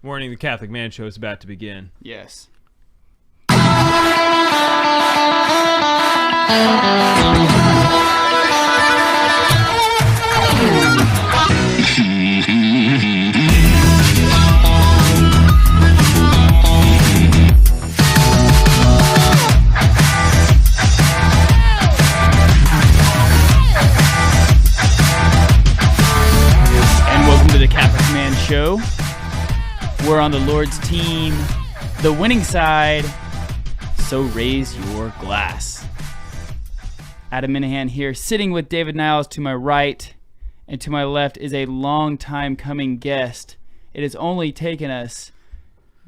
Warning, the Catholic Man Show is about to begin. Yes. Show. We're on the Lord's team, the winning side, so raise your glass. Adam Minahan here, sitting with David Niles to my right, and to my left is a long time coming guest. It has only taken us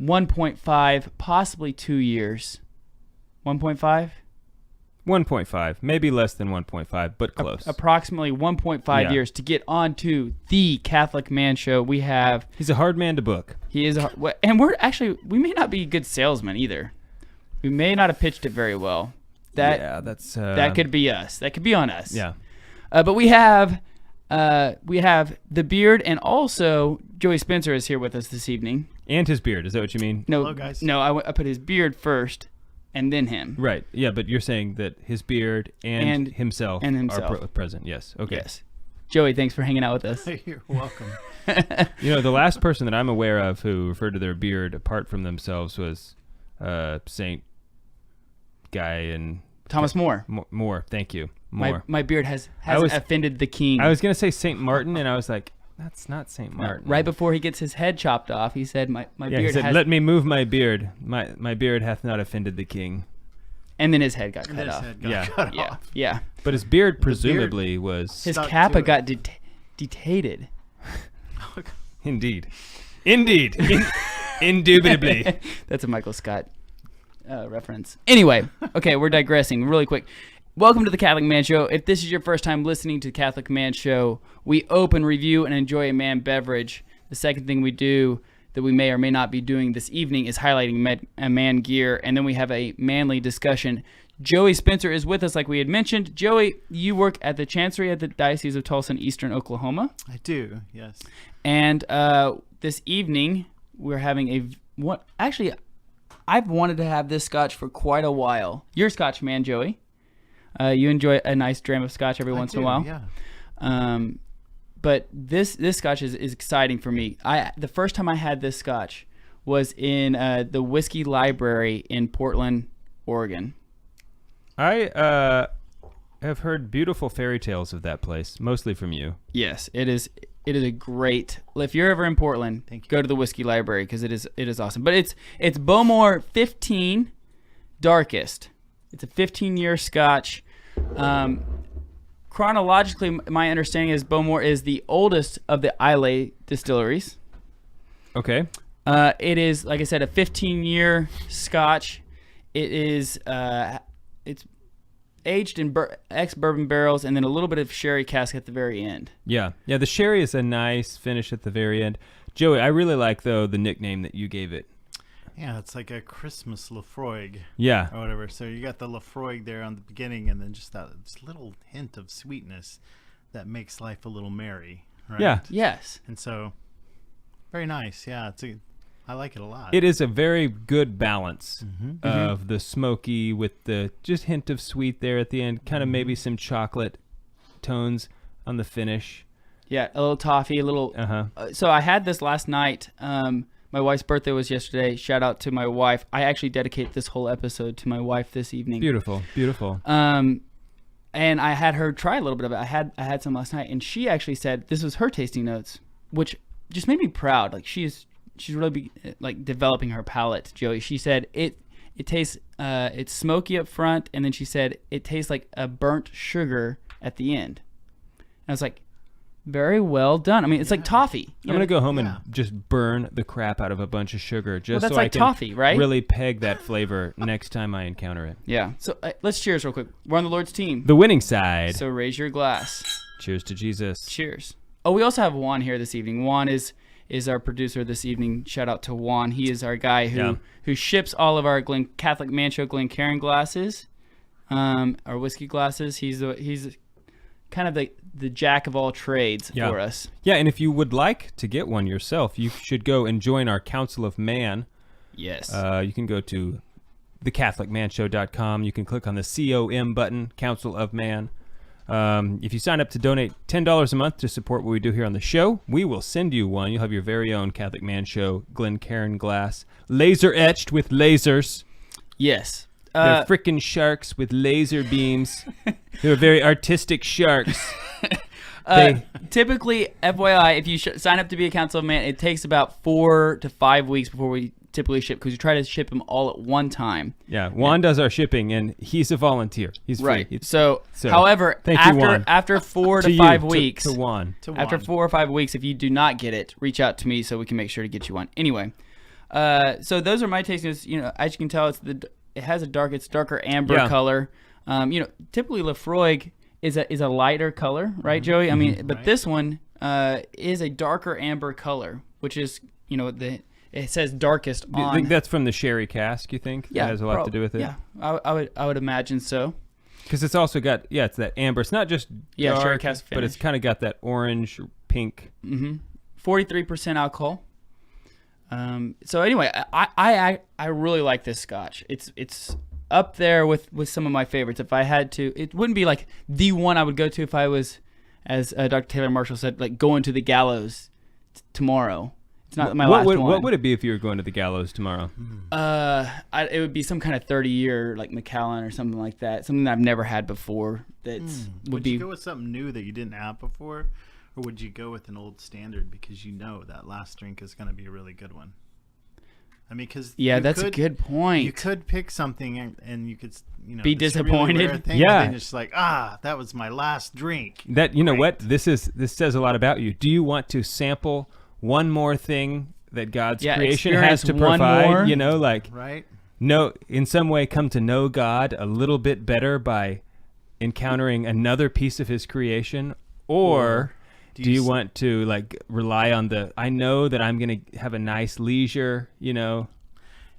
1.5, possibly 2 years. 1.5? 1.5, maybe less than 1.5, but close. Approximately 1.5 years to get onto the Catholic Man Show. He's a hard man to book. He is, and we may not be good salesmen either. We may not have pitched it very well. That could be us. That could be on us. Yeah. But we have the beard, and also Joey Spencer is here with us this evening. And his beard. Is that what you mean? No, hello, guys. No, I put his beard first. And then him. Right. Yeah, but you're saying that his beard and himself are present. Yes. Okay. Yes. Joey, thanks for hanging out with us. You're welcome. The last person that I'm aware of who referred to their beard apart from themselves was Saint Guy and Thomas More. More. Thank you. More. My beard has offended the king. I was going to say Saint Martin, and I was like, that's not Saint Martin. Right before he gets his head chopped off, he said, "My beard." He said, "Let me move my beard. My beard hath not offended the king." And then his head got cut off. Cut off. Yeah. But his beard presumably was his kappa got detated. Indeed. Indubitably. That's a Michael Scott reference. Anyway, okay, we're digressing really quick. Welcome to the Catholic Man Show. If this is your first time listening to the Catholic Man Show, we open, review, and enjoy a man beverage. The second thing we do that we may or may not be doing this evening is highlighting a man gear, and then we have a manly discussion. Joey Spencer is with us, like we had mentioned. Joey, you work at the Chancery at the Diocese of Tulsa in Eastern Oklahoma. I do, yes. And this evening, we're having actually, I've wanted to have this scotch for quite a while. You're a Scotch man, Joey. You enjoy a nice dram of scotch every once in a while. Yeah. But this scotch is exciting for me. The first time I had this scotch was in the Whiskey Library in Portland, Oregon. I have heard beautiful fairy tales of that place, mostly from you. Yes, it is a great. If you're ever in Portland, go to the Whiskey Library because it is awesome. But it's Bowmore 15 Darkest. It's a 15-year scotch. Chronologically, my understanding is Bowmore is the oldest of the Islay distilleries. Okay. It is, like I said, a 15-year scotch. It is it's aged in ex-bourbon barrels and then a little bit of sherry cask at the very end. Yeah. The sherry is a nice finish at the very end. Joey, I really like, though, the nickname that you gave it. Yeah, it's like a Christmas Lafroig. Yeah. Or whatever. So you got the Lafroig there on the beginning and then just that little hint of sweetness that makes life a little merry. Right? Yeah. Yes. And so, very nice. Yeah, I like it a lot. It is a very good balance of the smoky with the just hint of sweet there at the end, kind of maybe some chocolate tones on the finish. Yeah, a little toffee, a little. So I had this last night. My wife's birthday was yesterday. Shout out to my wife. I actually dedicate this whole episode to my wife this evening. Beautiful. And I had her try a little bit of it. I had some last night, and she actually said this was her tasting notes, which just made me proud. Like she's really developing her palate, Joey. She said it tastes it's smoky up front, and then she said it tastes like a burnt sugar at the end. And I was like, very well done. I mean, it's like toffee. I'm going to go home and just burn the crap out of a bunch of sugar just that's so like I can toffee, right? really peg that flavor next time I encounter it. Yeah. So let's cheers real quick. We're on the Lord's team. The winning side. So raise your glass. Cheers to Jesus. Cheers. Oh, we also have Juan here this evening. Juan is our producer this evening. Shout out to Juan. He is our guy who ships all of our Catholic Man Show Glencairn glasses, our whiskey glasses. He's kind of the jack of all trades for us. Yeah, and if you would like to get one yourself, you should go and join our Council of Man. Yes. You can go to thecatholicmanshow.com. You can click on the COM button, Council of Man. If you sign up to donate $10 a month to support what we do here on the show, we will send you one. You'll have your very own Catholic Man Show Glencairn glass, laser etched with lasers. Yes. They're frickin' sharks with laser beams. They're very artistic sharks. Typically, FYI, if you sign up to be a Council of Man, it takes about 4 to 5 weeks before we typically ship, because we try to ship them all at one time. Yeah, Juan does our shipping, and he's a volunteer. He's free. Right. So, however, after 4 to 5 weeks, to Juan. After 4 or 5 weeks, if you do not get it, reach out to me so we can make sure to get you one. Anyway, so those are my tastings. You know, as you can tell, it has it's darker amber color. You know, typically Lafroig is a lighter color, right, Joey? I mean, but this one is a darker amber color, which is, you know, it says darkest on. You think that's from the sherry cask, you think? Yeah. That has a lot to do with it? Yeah, I would imagine so. Because it's also got, it's that amber. It's not just dark, sherry cask finish, but it's kind of got that orange, pink. 43% alcohol. So anyway, I really like this Scotch. It's up there with some of my favorites. If I had to, it wouldn't be like the one I would go to if I was, as Dr. Taylor Marshall said, like going to the gallows tomorrow. It's not my last one. What would it be if you were going to the gallows tomorrow? It would be some kind of 30-year like Macallan or something like that. Something that I've never had before. Would you go with something new that you didn't have before, or would you go with an old standard because you know that last drink is going to be a really good one? I mean, because that's a good point. You could pick something and you could, you know, be disappointed. Really rare thing, and just like, that was my last drink. That know what this says a lot about you. Do you want to sample one more thing that God's creation has to provide? You know, like in some way come to know God a little bit better by encountering another piece of His creation, or do you want to like rely on I know that I'm going to have a nice leisure, you know,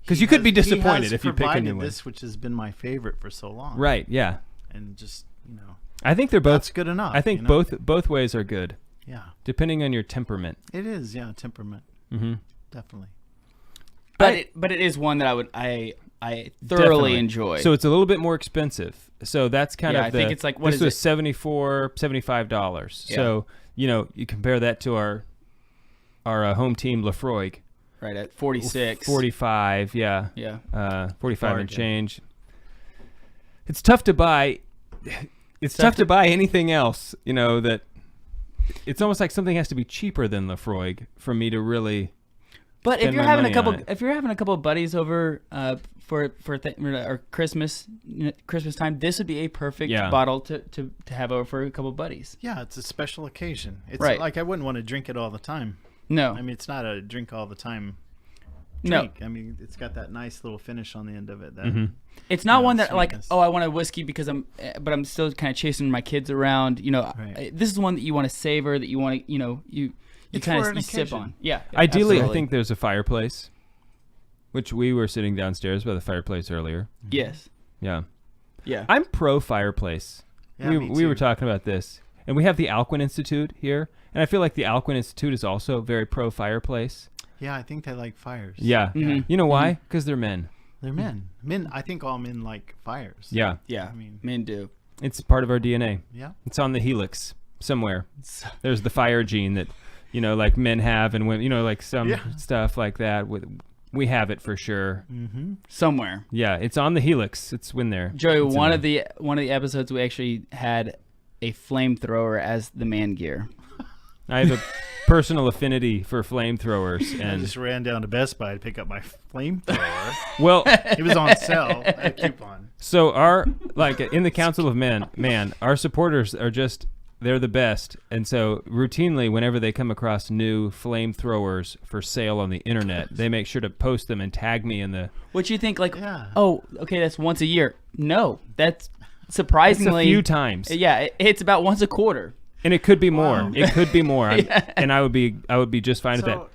because you could be disappointed if you pick a new one. This, which has been my favorite for so long. Right. Yeah. And just, you know, I think they're both that's good enough. I think both ways are good. Yeah. Depending on your temperament. It is. Yeah. Temperament. Definitely. But it is one that I thoroughly enjoy. So it's a little bit more expensive. So that's kind of I think it's like, this was $75. Yeah. So, you know, you compare that to our home team Lafroig. Right, at 46. 45, yeah. Yeah. 45 and change. It's tough to buy. It's tough to buy anything else, you know, that it's almost like something has to be cheaper than Lafroig for me to really. But if you're having a couple of buddies over for Christmas time, this would be a perfect bottle to have over for a couple of buddies. Yeah, it's a special occasion. It's like I wouldn't want to drink it all the time. No. I mean, it's not a drink all the time drink. No. I mean, it's got that nice little finish on the end of it. That, it's not one that sweetness. I want a whiskey because I'm still kind of chasing my kids around. You know, this is one that you want to savor, that you want to, you know, you kind of sip on. Yeah. Ideally, absolutely. I think there's a fireplace, which we were sitting downstairs by the fireplace earlier. Yes. Yeah. Yeah. I'm pro fireplace. Yeah, we were talking about this, and we have the Alcuin Institute here, and I feel like the Alcuin Institute is also very pro fireplace. Yeah, I think they like fires. Yeah. You know why? Because they're men. They're men. Men. I think all men like fires. Yeah. Yeah. I mean, men do. It's part of our DNA. Yeah. It's on the helix somewhere. There's the fire gene that, you know, like men have, and women, you know, like some stuff like that. We have it for sure. Somewhere. Yeah, it's on the helix. It's when there. Joey, one of the episodes we actually had a flamethrower as the man gear. I have a personal affinity for flamethrowers, and I just ran down to Best Buy to pick up my flamethrower. Well, it was on sale at a coupon. So in the Council of Man, our supporters are they're the best, and so routinely, whenever they come across new flamethrowers for sale on the internet, they make sure to post them and tag me in the. What you think, like, oh, okay, that's once a year. No, that's surprisingly a few times. Yeah, it's about once a quarter. And it could be more. Wow. It could be more. And I would be just fine with that.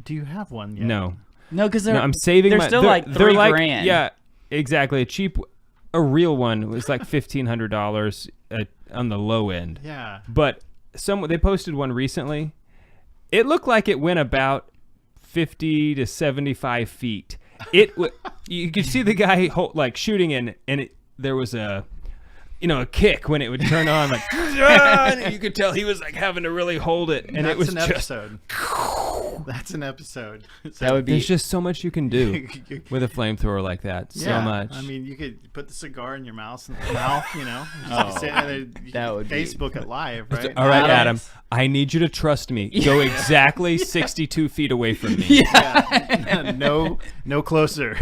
Do you have one yet? No, because I'm saving. They're still like $3,000. Yeah, exactly. A real one was like $1,500. on the low end. Yeah. But they posted one recently. It looked like it went about 50 to 75 feet. You could see the guy shooting and there was a kick when it would turn on, like, and you could tell he was like having to really hold it, and it was an episode. That's an episode. So there's just so much you can do with a flamethrower like that. So much. I mean, you could put the cigar in your mouth, That would Facebook it live, right? All right, Adam. I need you to trust me. Go exactly 62 feet away from me. Yeah. No closer.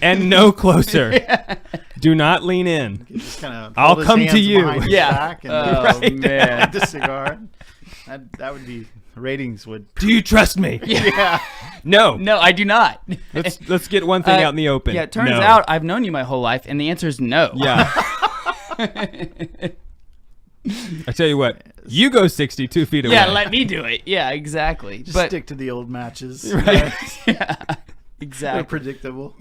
And no closer. Yeah. Do not lean in. Just kind of I'll come to you. Yeah. Man. The cigar. That would be. Ratings would. Do you trust me? Yeah. No, I do not. Let's get one thing out in the open. Yeah, it turns out I've known you my whole life, and the answer is no. Yeah. I tell you what, you go 62 feet away. Yeah, let me do it. Yeah, exactly. Just stick to the old matches. Right. Yeah. Exactly. They're predictable.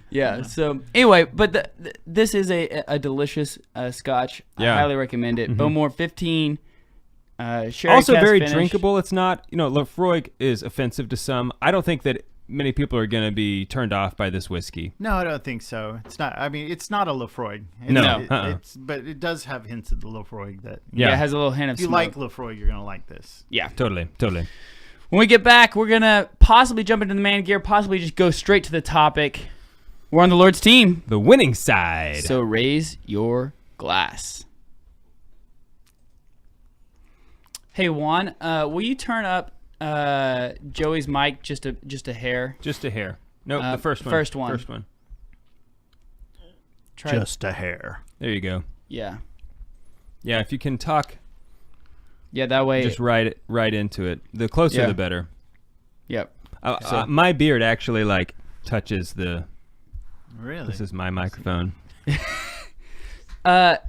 Yeah. So anyway, but this is a delicious Scotch. Yeah. I highly recommend it. Bowmore 15. Also very drinkable. It's not, Lefroy is offensive to some. I don't think that many people are going to be turned off by this whiskey. No, I don't think so. It's not. I mean, it's not a Lefroy. But it does have hints of the Lefroy that. Yeah, it has a little hint of if you smoke. like Lefroy, you're going to like this. Yeah, totally. When we get back, we're going to possibly jump into the man gear, possibly just go straight to the topic. We're on the Lord's team. The winning side. So raise your glass. Hey Juan, will you turn up Joey's mic just a hair? Just a hair. No, the first one. First one. Try just a hair. There you go. Yeah. Yeah, if you can talk. Yeah, that way. Just right into it. The closer, the better. Yep. My beard actually touches the. Really? This is my microphone. I've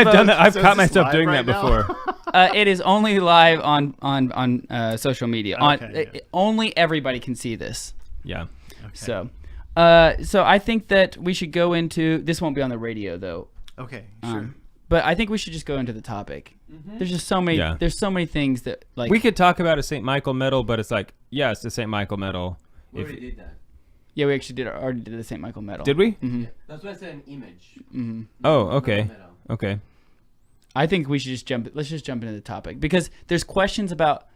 done that. I've caught myself doing that before. It is only live on social media. Okay, only everybody can see this. Yeah. Okay. So I think that we should go into this. Won't be on the radio though. Okay. Sure. But I think we should just go into the topic. Mm-hmm. There's just so many. Yeah. There's so many things that we could talk about a St. Michael medal, but it's it's the St. Michael medal. We already did that. Yeah, we actually already did the St. Michael medal. Did we? Mm-hmm. Yeah, that's why I said an image. Mm-hmm. Oh, okay. Okay. I think we should let's just jump into the topic because there's questions about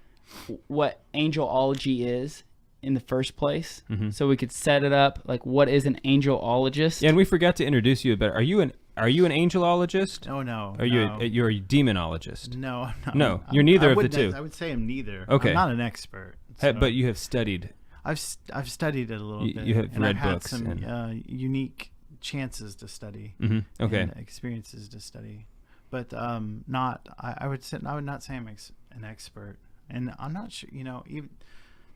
what angelology is in the first place. Mm-hmm. So we could set it up what is an angelologist? Yeah, and we forgot to introduce you a bit. Are you an angelologist? Oh no. You're a demonologist? No. No, you're neither of the two. I would say I'm neither. Okay. I'm not an expert. So. But you have studied. I've studied it a little bit. You have read I've books. Had some unique chances to study. Mm-hmm. Okay. And experiences to study, but not. I would not say I'm an expert, and I'm not sure. Even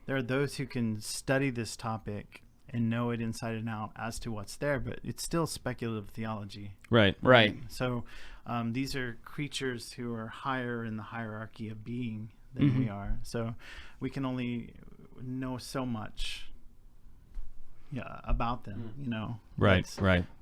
there are those who can study this topic and know it inside and out as to what's there, but it's still speculative theology. Right. So these are creatures who are higher in the hierarchy of being than we are. So we can only know so much about them, Right.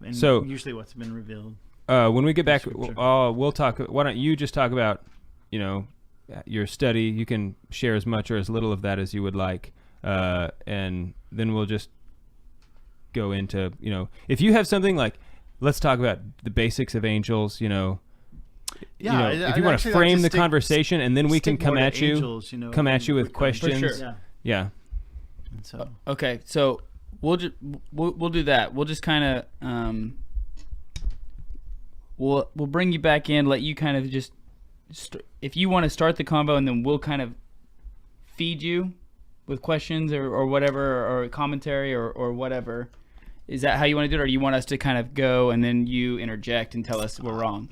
And so usually what's been revealed. When we get back, we'll talk. Why don't you just talk about, your study? You can share as much or as little of that as you would like, and then we'll just go into, if you have something let's talk about the basics of angels. If you want to frame the conversation, and then we can come at you, with questions. For sure. Yeah. And so okay, so we'll do that. We'll just kind of we'll bring you back in, let you kind of just if you want to start the convo, and then we'll kind of feed you with questions or whatever, or commentary or whatever. Is that how you want to do it, or do you want us to kind of go and then you interject and tell us we're wrong?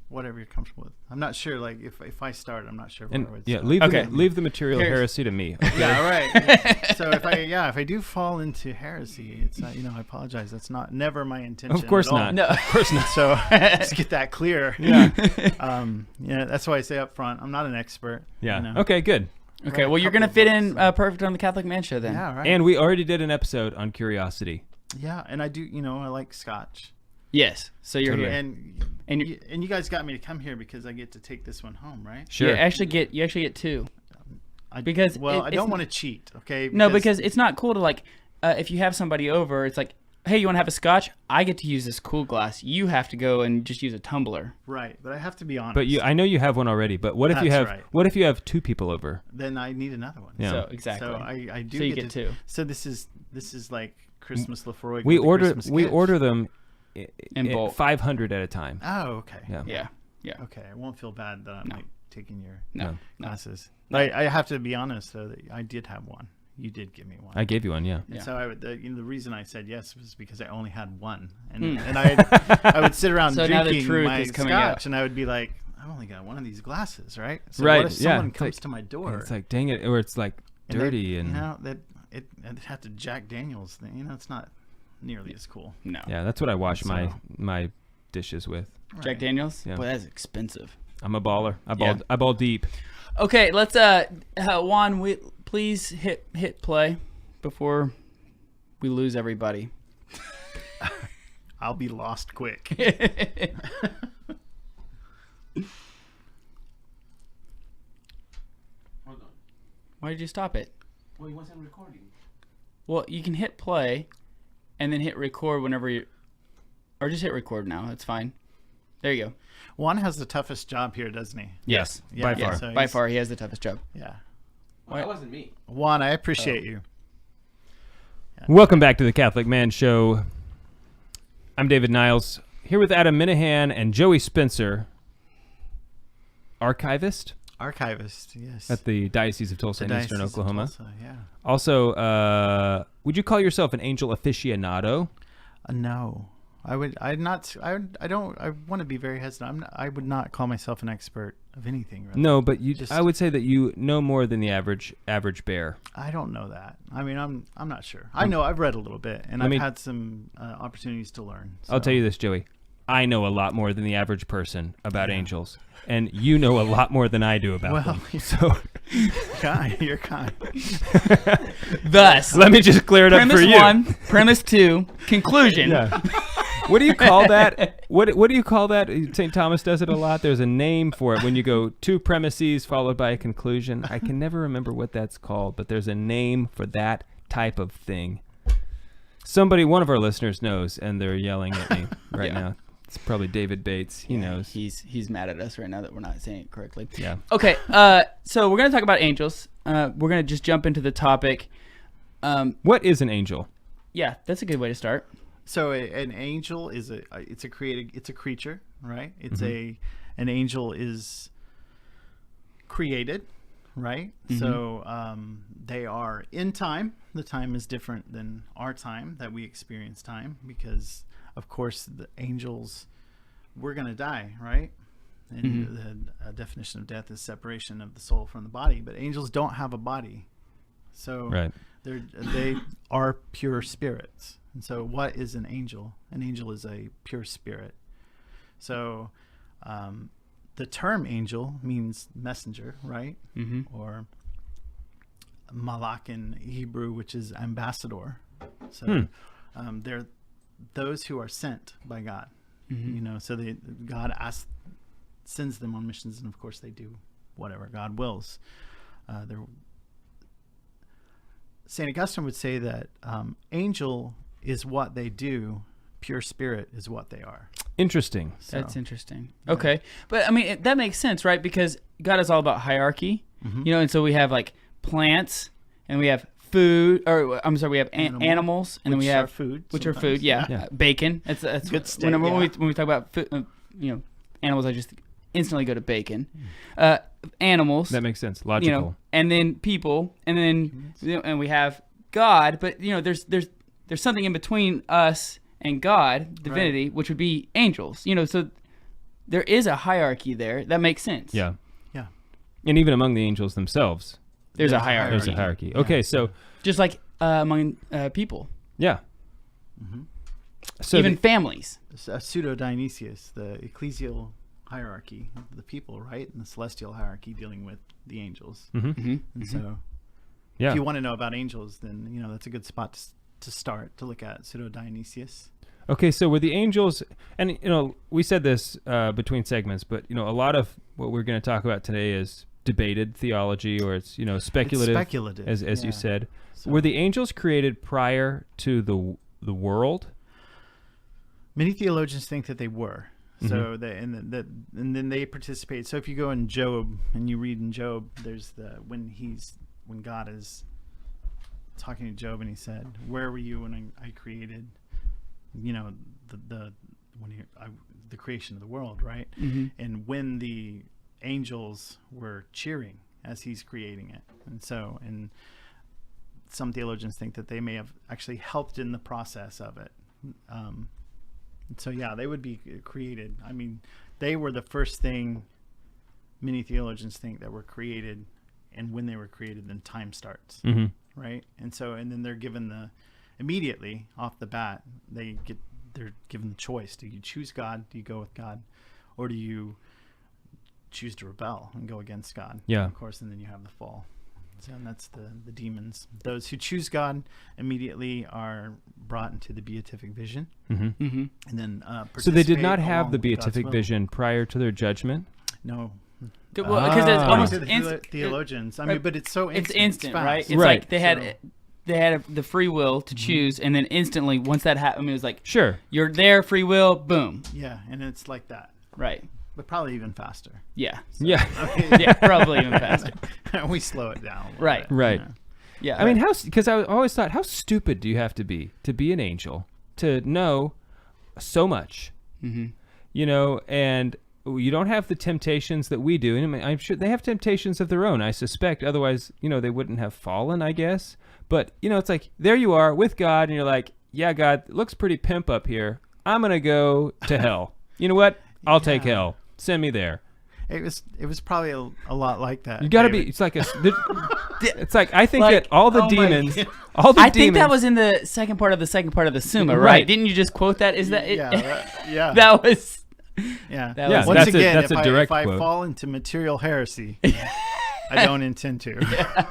Whatever you're comfortable with. I'm not sure. If I start, I'm not sure what I would say. Leave the material heresy to me. Okay? Yeah, right. So if I do fall into heresy, it's I apologize. That's never my intention. Of course not. No, of course not. So let's get that clear. Yeah. That's why I say up front, I'm not an expert. Yeah. Okay. Good. Okay. Well, you're gonna fit in perfect on the Catholic Man Show then. Yeah. Right. And we already did an episode on curiosity. Yeah, and I do. I like Scotch. Yes. So you're totally here. And And you guys got me to come here because I get to take this one home, right? Sure. You actually get 2. Because I don't want to cheat, okay? Because it's not cool to like if you have somebody over, it's like, hey, you want to have a Scotch? I get to use this cool glass. You have to go and just use a tumbler. Right, but I have to be honest. But I know you have one already. But what if you have? Right. What if you have 2 people over? Then I need another one. Yeah. So exactly. So I do. So you get get 2. So this is like Christmas Lefroy. We Christmas order them In bulk. 500 at a time. Oh, okay. Yeah. Okay, I won't feel bad that I'm like taking your No. glasses. I have to be honest though that I did have one. You did give me one. I gave you one, yeah. And so the reason I said yes was because I only had one, and I would sit around So now the drinking truth my is coming Scotch, out. and I would be like, I've only got one of these glasses, right? So Right, what if yeah. someone It's comes like- to my door? It's like, dang it, or it's like dirty and that it had to Jack Daniels thing. It's not nearly as cool. No. yeah, that's what I wash So- my dishes with. Right. Jack Daniels? Yeah. Boy, that's expensive. I'm a baller. Yeah. I ball deep. Okay, let's Juan, please hit play before we lose everybody. I'll be lost quick. Hold on. Why did you stop it? Well, he wasn't recording. Well, you can hit play and then hit record whenever you or just hit record now. That's fine. There you go. Juan has the toughest job here, doesn't he? Yes, Yeah, by yeah, far. so By he's- far, he has the toughest job. Yeah. Well, that wasn't me. Juan, I appreciate you. Welcome back to the Catholic Man Show. I'm David Niles, here with Adam Minahan and Joey Spencer, archivist Archivist, yes. at the Diocese of Tulsa The in Eastern Diocese of Oklahoma. Tulsa, yeah. Also, would you call yourself an angel aficionado? No. I would. I'm not. I don't. I want to be very hesitant. I would not call myself an expert of anything. Really. No, but Just- I would say that you know more than the average bear. I don't know that. I mean, I'm not sure. I know I've read a little bit, and Let I've me- had some opportunities to learn. I'll tell you this, Joey. I know a lot more than the average person about angels, and you know a lot more than I do about them. So You're kind. Thus, let me just clear it up premise for you. 1, premise 2, conclusion. Yeah. What do you call that? What do you call that? St. Thomas does it a lot. There's a name for it when you go 2 premises followed by a conclusion. I can never remember what that's called, but there's a name for that type of thing. One of our listeners knows, and they're yelling at me right now. It's probably David Bates. He knows. He's mad at us right now that we're not saying it correctly. Yeah. Okay, so we're gonna talk about angels. We're gonna just jump into the topic. What is an angel? Yeah, that's a good way to start. So an angel is it's a creature, right? It's an angel is created, right? Mm-hmm. So they are in time. The time is different than our time that we experience time because, of course, the angels, we're going to die, right? And the definition of death is separation of the soul from the body. But angels don't have a body. So Right. they are pure spirits. And so what is an angel? An angel is a pure spirit. So the term angel means messenger, right? Mm-hmm. Or malak in Hebrew, which is ambassador. So they're those who are sent by God. Mm-hmm. So God sends them on missions, and of course they do whatever God wills. St. Augustine would say that angel is what they do, pure spirit is what they are. Interesting. So, That's interesting. Okay, but I mean that makes sense, right? Because God is all about hierarchy, and so we have like plants, and we have food, or I'm sorry, we have animals, and then we have food, which are sometimes. food. Yeah. Bacon. That's Good steak, when yeah. we talk about food, animals, I just instantly go to bacon. Animals. That makes sense. Logical. And then people, and then and we have God, but there's something in between us and God, divinity, which would be angels. So there is a hierarchy there. That makes sense. Yeah. Yeah. And even among the angels themselves, There's a hierarchy. there's a hierarchy. Okay, so Just like among people. yeah. So Even families. Pseudo Dionysius, the ecclesial hierarchy of the people, right? And the celestial hierarchy dealing with the angels. And so yeah. if you want to know about angels, then that's a good spot to start to look at Pseudo Dionysius. Okay, so were the angels, and we said this between segments, but a lot of what we're going to talk about today is debated theology, or it's speculative. It's speculative, as you said. So, were the angels created prior to the world? Many theologians think that they were. So and then they participate. So if you go in Job and you read in Job, there's when God is talking to Job and he said, "Where were you when I created, the creation of the world, right?" Mm-hmm. And when the angels were cheering as he's creating it, and some theologians think that they may have actually helped in the process of it. So yeah, they would be created. I mean, they were the first thing many theologians think that were created, and when they were created, then time starts, right? And then they're given immediately off the bat, they're given the choice. Do you choose God? Do you go with God? Or do you choose to rebel and go against God? Yeah. Of course, and then you have the fall. So, and that's the demons. Those who choose God immediately are brought into the beatific vision. Mm-hmm. And then so they did not have the beatific vision prior to their judgment? No. Well, because it's almost theologians. I mean, but it's so instant. It's instant, fast. right? It's like they had the free will to choose, and then instantly, once that happened, it was like, sure, you're there, free will, boom. Yeah, and it's like that. Right. But probably even faster. Yeah. So, yeah. Okay. Yeah, probably even faster. We slow it down. Right. Bit, right. Yeah. I mean, because I always thought, how stupid do you have to be an angel to know so much? Mm-hmm. And you don't have the temptations that we do. And I mean, I'm sure they have temptations of their own, I suspect. Otherwise, they wouldn't have fallen, I guess. But, it's like, there you are with God, and you're like, yeah, God, it looks pretty pimp up here. I'm going to go to hell. You know what? I'll take hell. Send me there. It was probably a lot like that. You got to be. It's like it's like I think that all the demons, I think that was in the second part of the Summa, right? Didn't you just quote that? Is that it? Yeah. That was. Yeah. That was, once again, that's a direct if I quote. fall into material heresy, I don't intend to.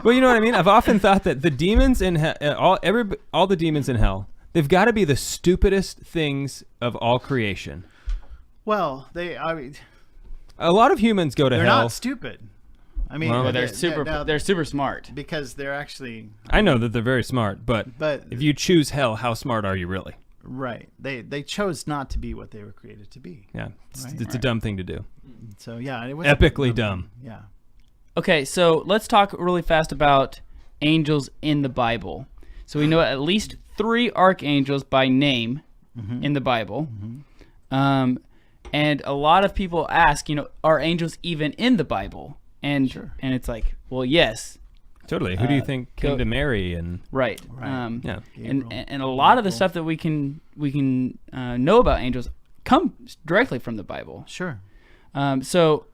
Well, you know what I mean. I've often thought that the demons in all the demons in hell, they've got to be the stupidest things of all creation. Well, a lot of humans go to hell. They're not stupid. I mean, well, they're super smart because they're actually. I know that they're very smart, but if you choose hell, how smart are you really? Right. They chose not to be what they were created to be. Yeah, it's a dumb thing to do. So yeah, it was epically dumb. Yeah. Okay, so let's talk really fast about angels in the Bible. So we know at least 3 archangels by name in the Bible. And a lot of people ask, are angels even in the Bible? And and it's like, well, yes. Totally. Who do you think came to Mary? And right. Yeah. And a lot of the stuff that we can know about angels comes directly from the Bible. Sure. So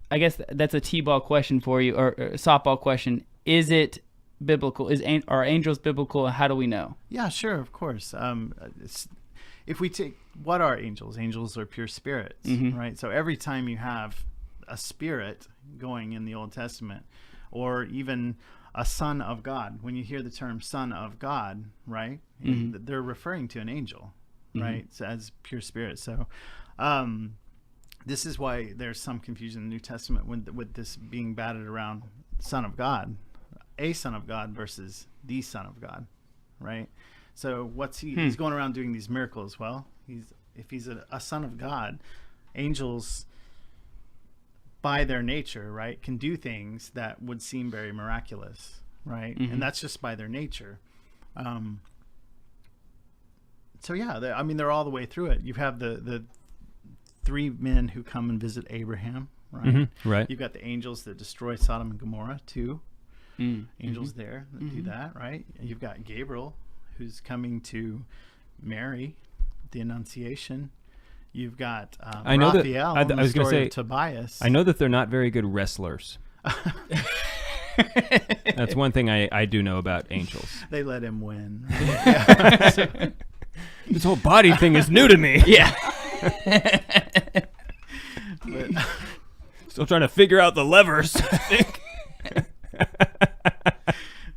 I guess that's a t-ball question for you, or a softball question. Is it biblical? Are angels biblical? How do we know? Yeah, sure, of course. If we take, what are angels? Angels are pure spirits, right? So every time you have a spirit going in the Old Testament, or even a son of God, when you hear the term son of God, right, they're referring to an angel, right, so as pure spirit. So this is why there's some confusion in the New Testament with this being batted around, son of God, a son of God versus the son of God, right? So what's he's going around doing these miracles. Well, if he's a son of God, angels by their nature, right, can do things that would seem very miraculous, right? And that's just by their nature. So yeah, they're all the way through it. You have the 3 men who come and visit Abraham, right? Right. You've got the angels that destroy Sodom and Gomorrah too. Angels there that do that, right? You've got Gabriel, who's coming to Mary, the Annunciation. You've got I know Raphael, that I was going to say Tobias. I know that they're not very good wrestlers. That's one thing I do know about angels. They let him win. This whole body thing is new to me. Yeah. Still trying to figure out the levers, I think.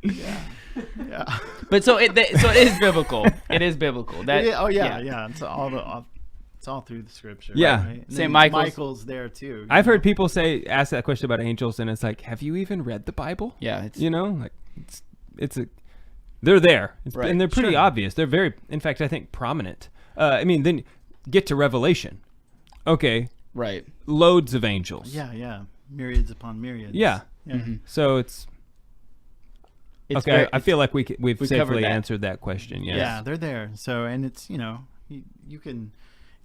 Yeah. But so it is biblical. It is biblical. That yeah. It's all through the scripture. Yeah. Right? St. Michael's there too. I've heard people ask that question about angels, and it's like, have you even read the Bible? Yeah. They're there, right. and they're pretty obvious. They're very, in fact, I think prominent. Then get to Revelation. Okay. Right. Loads of angels. Yeah. Myriads upon myriads. Yeah. Mm-hmm. So it's okay. I feel like we've safely answered that question. Yes. Yeah, they're there. So, and it's, you can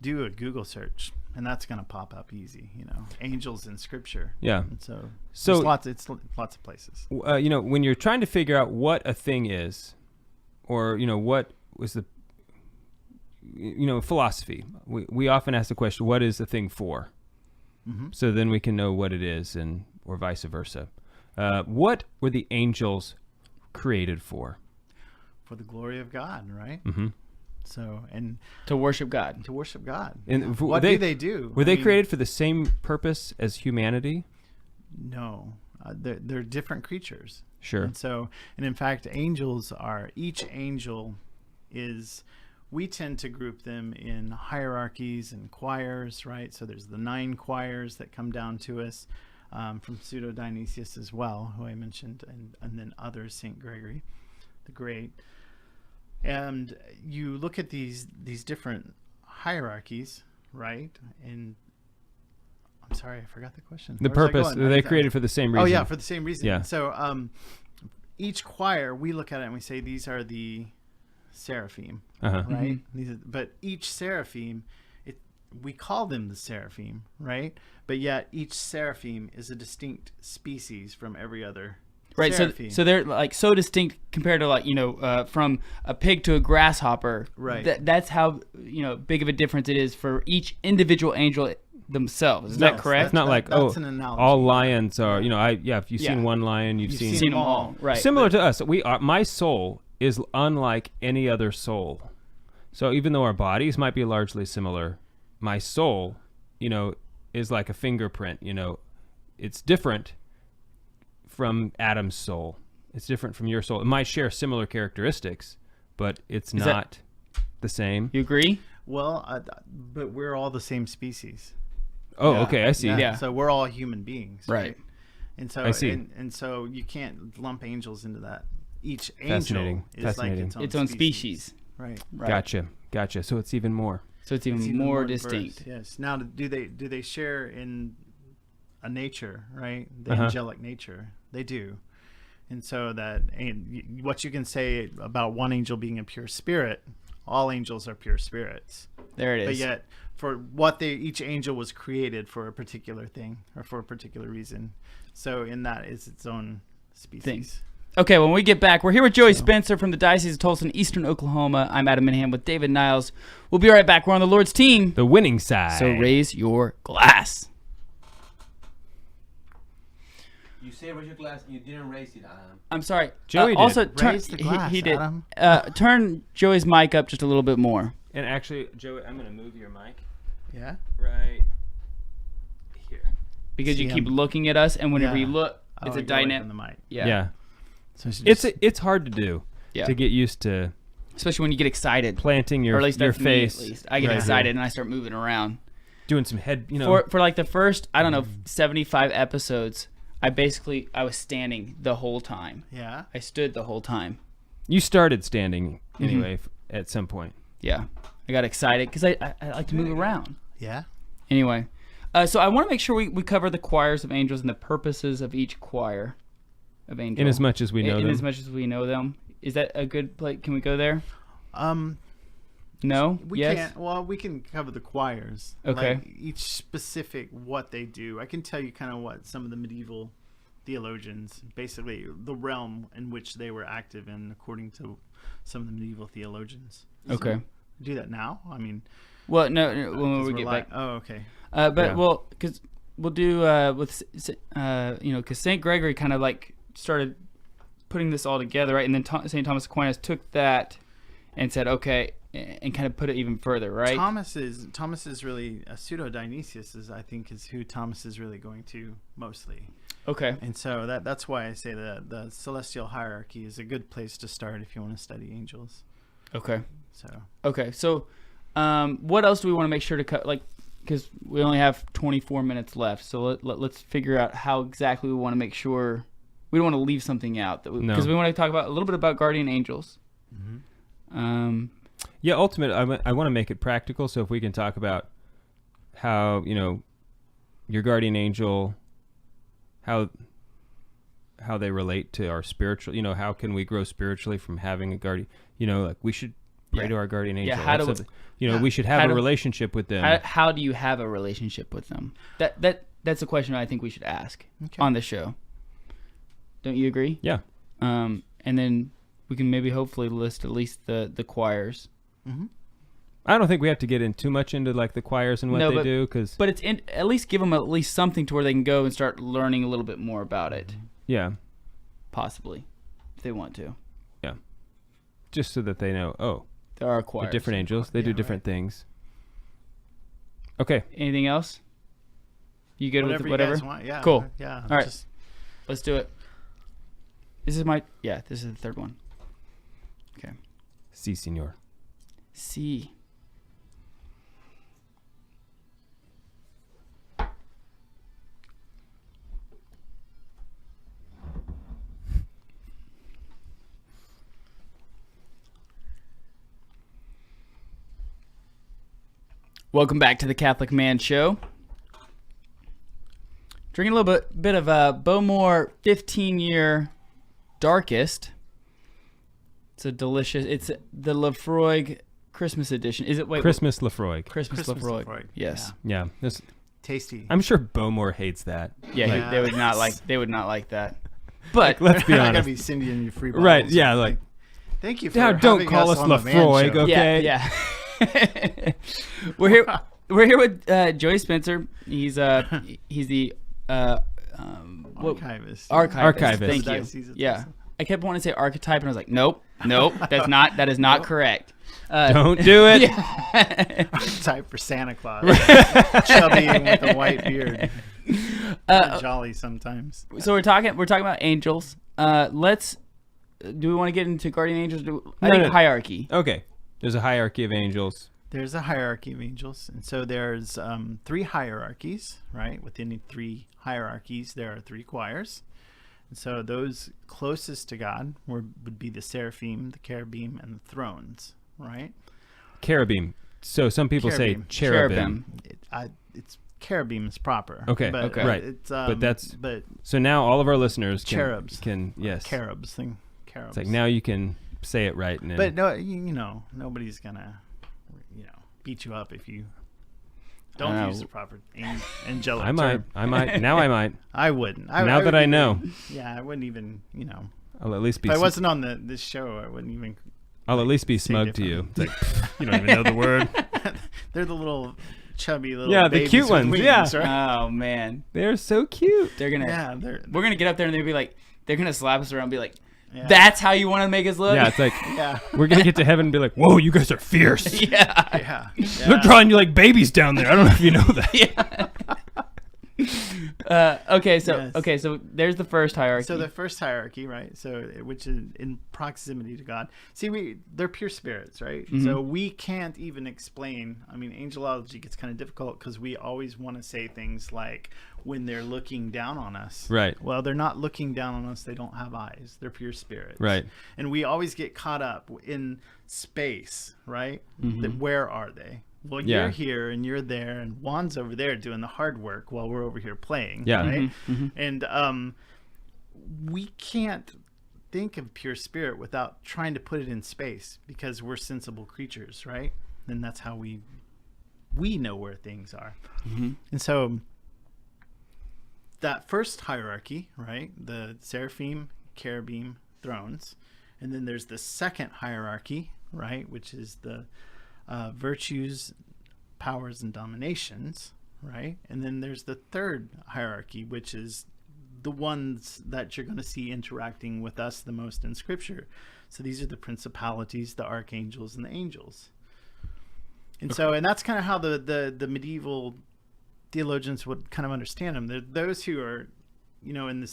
do a Google search, and that's going to pop up easy. Angels in Scripture. Yeah. And so it's lots of places. When you're trying to figure out what a thing is, or what was the philosophy, we often ask the question, what is the thing for? Mm-hmm. So then we can know what it is, or vice versa. What were the angels created for? For the glory of God, right? Mm-hmm. So, and to worship God. And what do they do? Were they created for the same purpose as humanity? No, they're different creatures. Sure. And in fact, each angel is. We tend to group them in hierarchies and choirs, right? So there's the 9 choirs that come down to us from Pseudo Dionysius as well, who I mentioned, and then others, St. Gregory the Great. And you look at these different hierarchies, right? And I'm sorry, I forgot the question. The purpose, are they created for the same reason? Oh, yeah, for the same reason. Yeah. So each choir, we look at it and we say these are the seraphim, right? Mm-hmm. But each seraphim, we call them the seraphim, right? But yet each seraphim is a distinct species from every other seraphim. So they're like so distinct compared to from a pig to a grasshopper. Right. That's how big of a difference it is for each individual angel themselves. Is that correct? It's not like that's an analogy. All lions are. If you've seen one lion, you've seen them all. Right. Similar to us, my soul is unlike any other soul. So even though our bodies might be largely similar, my soul, is like a fingerprint. It's different from Adam's soul. It's different from your soul. It might share similar characteristics, but it's not the same. You agree? Well, but we're all the same species. Oh, yeah. Okay, I see. Yeah. So we're all human beings, right? And so I see. And so you can't lump angels into that. Each angel is like its own species. Right. Gotcha. So it's even more. So it's even more distinct. Yes. Now, do they share in a nature, right? The angelic nature. They do. And so what you can say about one angel being a pure spirit, all angels are pure spirits. There it is. But yet, for what each angel was created for a particular thing or for a particular reason. So in that is its own species. Okay, when we get back, we're here with Joey Spencer from the Diocese of Tulsa in Eastern Oklahoma. I'm Adam Minham with David Niles. We'll be right back. We're on the Lord's team. The winning side. So raise your glass. You said raise your glass and you didn't raise it, Adam. I'm sorry. Joey did. Also, raise the glass, he did. Adam. Turn Joey's mic up just a little bit more. And actually, Joey, I'm going to move your mic. Yeah? Right here. Because you keep looking at us, and whenever you look, it's a dynamic. The mic. Yeah. So it's hard to do to get used to, especially when you get excited, planting your or at least your that's face. Me, at least I get excited and I start moving around, doing some head. For like the first 75 episodes, I was standing the whole time. Yeah, I stood the whole time. You started standing anyway at some point. Yeah, I got excited because I like to move around. Yeah. Anyway, so I want to make sure we cover the choirs of angels and the purposes of each choir of angels. In as much as we know them. In as much as we know them. Is that a good place? Can we go there? No? We can't. Well, we can cover the choirs. Okay. Like each specific what they do. I can tell you kind of what some of the medieval theologians, basically the realm in which they were active in, according to some of the medieval theologians. Okay. So, do that now? I mean. Well, no when we get back. Oh, okay. Because we'll do with because St. Gregory kind of like started putting this all together, right? And then St. Thomas Aquinas took that and said, okay, and kind of put it even further, right? Thomas is really Pseudo Dionysius is who Thomas is really going to mostly. Okay. And so that's why I say that the celestial hierarchy is a good place to start if you want to study angels. Okay. So what else do we want to make sure to cut? Like, because we only have 24 minutes left, so let's figure out how exactly we want to make sure we don't want to leave something out because we want to talk about a little bit about guardian angels. Mm-hmm. Yeah, ultimately, I want to make it practical. So if we can talk about how your guardian angel, how they relate to our spiritual, how can we grow spiritually from having a guardian? Like we should pray to our guardian angel. Yeah, how do we should have a relationship with them. How do you have a relationship with them? That's a question I think we should ask on the show. Don't you agree? Yeah. And then we can maybe hopefully list at least the choirs. Mm-hmm. I don't think we have to get in too much into like the choirs and what they do, but it's at least give them at least something to where they can go and start learning a little bit more about it. Yeah. Possibly, if they want to. Yeah. Just so that they know, there are choirs. They're different angels. They do different things. Okay. Anything else? You good with whatever? You guys want. Yeah. Cool. Yeah. All right. Let's do it. This is the third one. Okay. Si, senor. Si. Welcome back to the Catholic Man Show. Drinking a little bit of a Bowmore 15-year Darkest. It's a delicious. It's the Lafroig Christmas edition. Is it? Christmas Lafroig. Christmas Lafroig. Yes. Yeah. That's tasty. I'm sure Bowmore hates that. Yeah, they would not like. They would not like that. But let's be honest. I gotta be sending you free bottles. Right? Yeah. Like. Thank you for don't call us Lafroig, okay? Yeah. We're here with Joey Spencer. He's the archivist. Thank you. Yeah. I kept wanting to say archetype, and I was like, nope, that is not correct. Don't do it. Archetype for Santa Claus. Chubby and with a white beard. Jolly sometimes. So we're talking about angels. Do we want to get into guardian angels? I think hierarchy. Okay. There's a hierarchy of angels. There's a hierarchy of angels. And so there's 3 hierarchies, right? Within the 3 hierarchies, there are 3 choirs. And so those closest to God would be the seraphim, the cherubim, and the thrones, right? Cherubim. So some people say cherubim. It's cherubim is proper. Okay. Right. It's, so now all of our listeners cherubs can cherubs. It's like now you can say it right. But no, nobody's gonna, beat you up if you don't use the proper angelic term. I might. Now I might. I wouldn't. Now that I know. Yeah, I wouldn't even, I'll at least be. If I wasn't on this show, I wouldn't even. I'll at least be smug to you. It's like, you don't even know the word. They're the little chubby little the cute ones. Wings, yeah. Right? Oh man, they're so cute. They're gonna. We're gonna get up there and they'll be like, they're gonna slap us around and be like, yeah. That's how you want to make us look? Yeah, it's like, we're going to get to heaven and be like, whoa, you guys are fierce. Yeah. They're drawing you like babies down there. I don't know if you know that. Okay, so there's the first hierarchy. So the first hierarchy, right? So which is in proximity to God. See, they're pure spirits, right? Mm-hmm. So we can't even explain. I mean, angelology gets kind of difficult because we always want to say things like when they're looking down on us. Right. Well, they're not looking down on us. They don't have eyes. They're pure spirits. Right. And we always get caught up in space, right? Mm-hmm. Where are they? Well, you're here and you're there, and Juan's over there doing the hard work while we're over here playing. Yeah. Right. Mm-hmm. And we can't think of pure spirit without trying to put it in space because we're sensible creatures, right? And that's how we know where things are. Mm-hmm. And so that first hierarchy, right? The seraphim, cherubim, thrones, and then there's the second hierarchy, right? Which is the virtues, powers, and dominations, right? And then there's the third hierarchy, which is the ones that you're going to see interacting with us the most in Scripture. So these are the principalities, the archangels, and the angels. And so, and that's kind of how the medieval theologians would kind of understand them. They're those who are in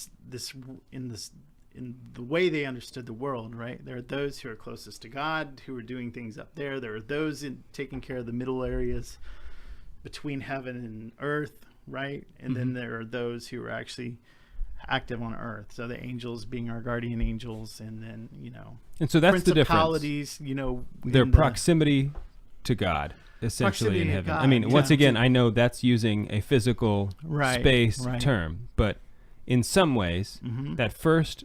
the way they understood the world, right? There are those who are closest to God, who are doing things up there. There are those taking care of the middle areas between heaven and earth, right? And then there are those who are actually active on earth. So the angels being our guardian angels, and then, and so that's the principalities, difference. Their proximity to God, essentially in heaven. God, I mean, once again, I know that's using a physical space term, but in some ways, that first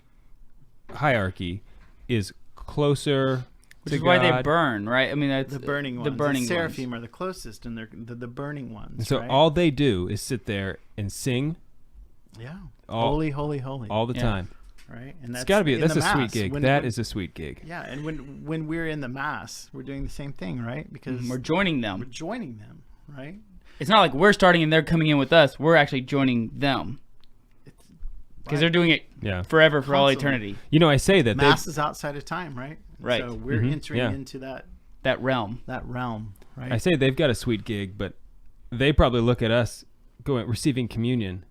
hierarchy is closer Which to is God. why they burn, right? I mean, that's the burning ones. The burning the seraphim are the closest, and they're the burning ones. And so all they do is sit there and sing. Yeah. Holy, holy, holy. All the time. Right? And that's a sweet gig. That is a sweet gig. Yeah, and when we're in the Mass, we're doing the same thing, right? Because we're joining them. We're joining them, right? It's not like we're starting and they're coming in with us. We're actually joining them. Because they're doing it forever, for all eternity. I say that Mass is outside of time, right? Right. So we're entering into that realm. Right? I say they've got a sweet gig, but they probably look at us receiving communion,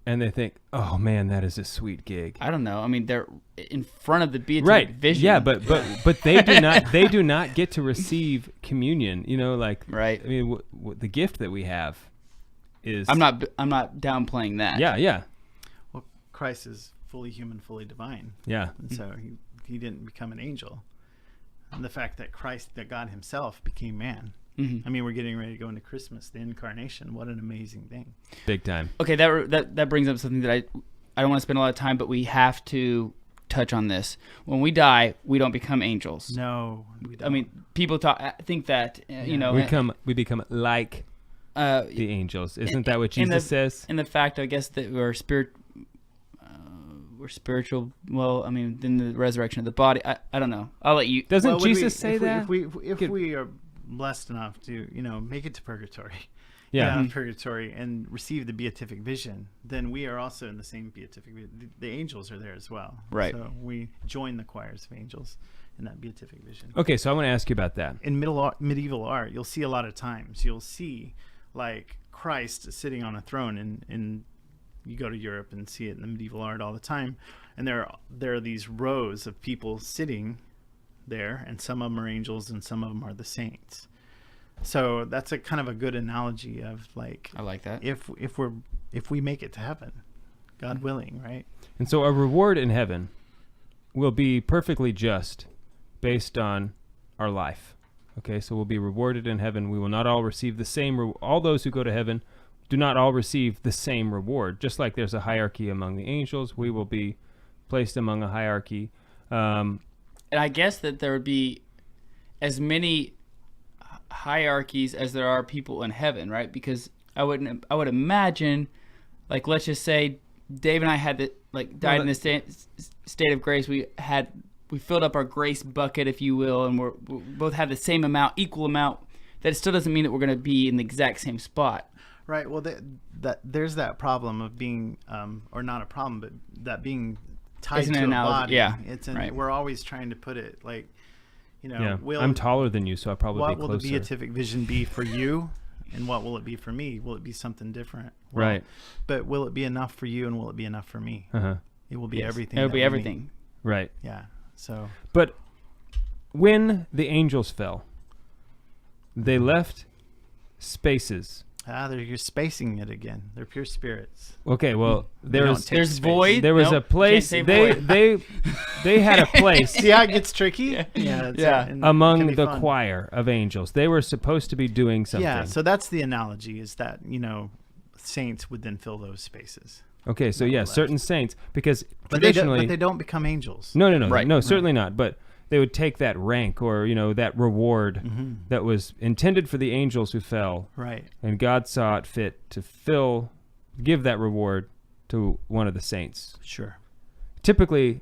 and they think, "Oh man, that is a sweet gig." I don't know. I mean, they're in front of the beatific vision. Yeah, but they do not. They do not get to receive communion. Right. I mean, the gift that we have is. I'm not downplaying that. Yeah. Well, Christ is fully human, fully divine. Yeah. And so he didn't become an angel, and the fact that God Himself became man. I mean, we're getting ready to go into Christmas, the incarnation. What an amazing thing! Big time. Okay, that brings up something that I don't want to spend a lot of time, but we have to touch on this. When we die, we don't become angels. No, we don't. I mean, people think that we become like the angels. Isn't that what Jesus says? And the fact, I guess, that we're spiritual. Well, I mean, then the resurrection of the body. I don't know. I'll let you. Doesn't Jesus say that? If we are blessed enough to make it to purgatory, purgatory, and receive the beatific vision, then we are also in the same beatific vision. The angels are there as well, right? So we join the choirs of angels in that beatific vision. Okay, so I want to ask you about that. In medieval art, you'll see a lot of times you'll see like Christ sitting on a throne, and you go to Europe and see it in the medieval art all the time, and there are these rows of people sitting there, and some of them are angels and some of them are the saints. So that's a kind of a good analogy of like, I like that. If we make it to heaven, God willing, right? And so a reward in heaven will be perfectly just based on our life. Okay, so we'll be rewarded in heaven. We will not all receive the same all those who go to heaven do not all receive the same reward. Just like there's a hierarchy among the angels, we will be placed among a hierarchy. And I guess that there would be as many hierarchies as there are people in heaven, right? Because I would imagine, like, let's just say Dave and I had died in the state of grace. We filled up our grace bucket, if you will, and we both had the same amount, equal amount. That still doesn't mean that we're going to be in the exact same spot. Right. Well, there's that problem of being, or not a problem, but that being tied to a body. Yeah. Right. We're always trying to put it like, I'm taller than you, so I'll probably be closer. What will the beatific vision be for you, and what will it be for me? Will it be something different? Well, right. But will it be enough for you, and will it be enough for me? It will be everything. It will be everything. Right. Yeah. So. But when the angels fell, they left spaces. You're spacing it again. They're pure spirits. Okay, well, there's void. There was a place. They had a place. See how it gets tricky? Yeah. Among the choir of angels, they were supposed to be doing something. Yeah. So that's the analogy: is that saints would then fill those spaces. Okay, so certain saints, because but traditionally they don't become angels. No, right. No, certainly not. But they would take that rank or that reward that was intended for the angels who fell, right? And God saw it fit to give that reward to one of the saints. Sure. Typically,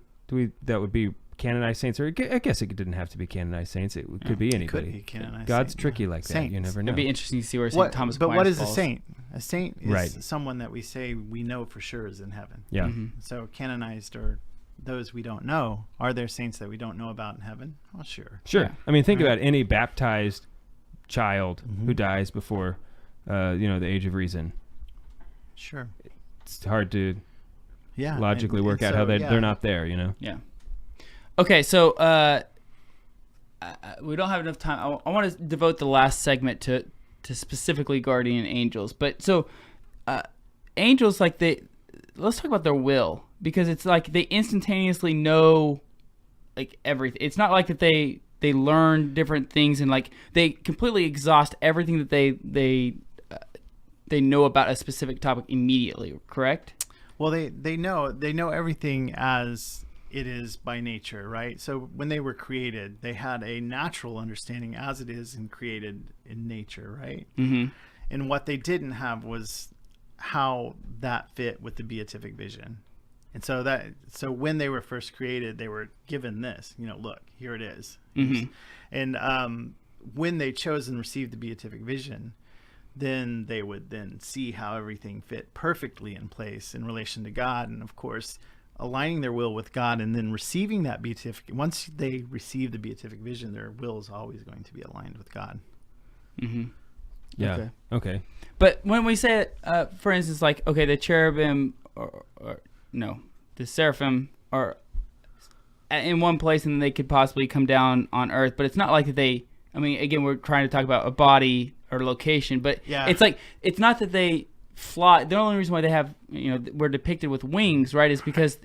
that would be canonized saints, or I guess it didn't have to be canonized saints. It could be anybody. Could be canonized. God's tricky like that. Saints. You never know. It'd be interesting to see where St. Thomas Aquinas. But what is falls. a saint? A saint is someone that we say we know for sure is in heaven. Yeah. So canonized or those we don't know. Are there saints that we don't know about in heaven? Well, sure. Yeah. I mean, think about any baptized child who dies before, the age of reason. Sure. It's hard to logically work out how they're not there, you know? Yeah. Okay, so we don't have enough time. I want to devote the last segment to specifically guardian angels. But so angels, like let's talk about their will, because it's like they instantaneously know like everything. It's not like that they learn different things and like they completely exhaust everything that they know about a specific topic immediately, correct? Well, they know everything as it is by nature, right? So when they were created, they had a natural understanding as it is and created in nature, right? Mm-hmm. And what they didn't have was how that fit with the beatific vision. And so when they were first created, they were given this, look, here it is. Mm-hmm. And when they chose and received the beatific vision, then they would then see how everything fit perfectly in place in relation to God. And of course, aligning their will with God and then receiving that beatific, once they receive the beatific vision, their will is always going to be aligned with God. Mm-hmm. Yeah. Okay. But when we say it, for instance, like, okay, the cherubim the seraphim are in one place and they could possibly come down on earth, but it's not like that again, we're trying to talk about a body or location, but it's like, it's not that they fly. The only reason why they have, we're depicted with wings, right, is because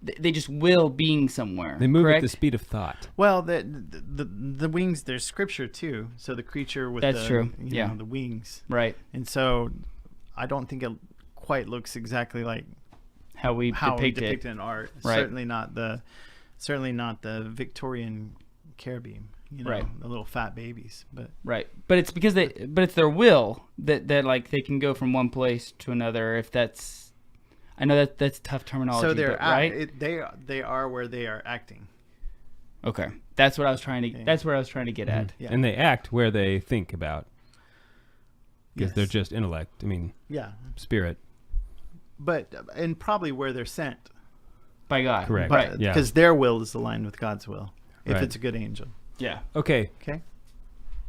they just will being somewhere. They move correct? at the speed of thought. Well, the wings, there's scripture too. So the creature with true. The wings. Right. And so I don't think it quite looks exactly like how we depict it in art. Right. Certainly not the Victorian cherubim. Right. The little fat babies, but right. But it's because it's their will that like they can go from one place to another. If that's, I know that's tough terminology. So right. They are where they are acting. Okay, that's what I was trying to. That's where I was trying to get at. Yeah. And they act where they think about, because they're just intellect. Spirit. But and probably where they're sent by God. Correct. But because their will is aligned with God's will, if it's a good angel. Yeah. Okay.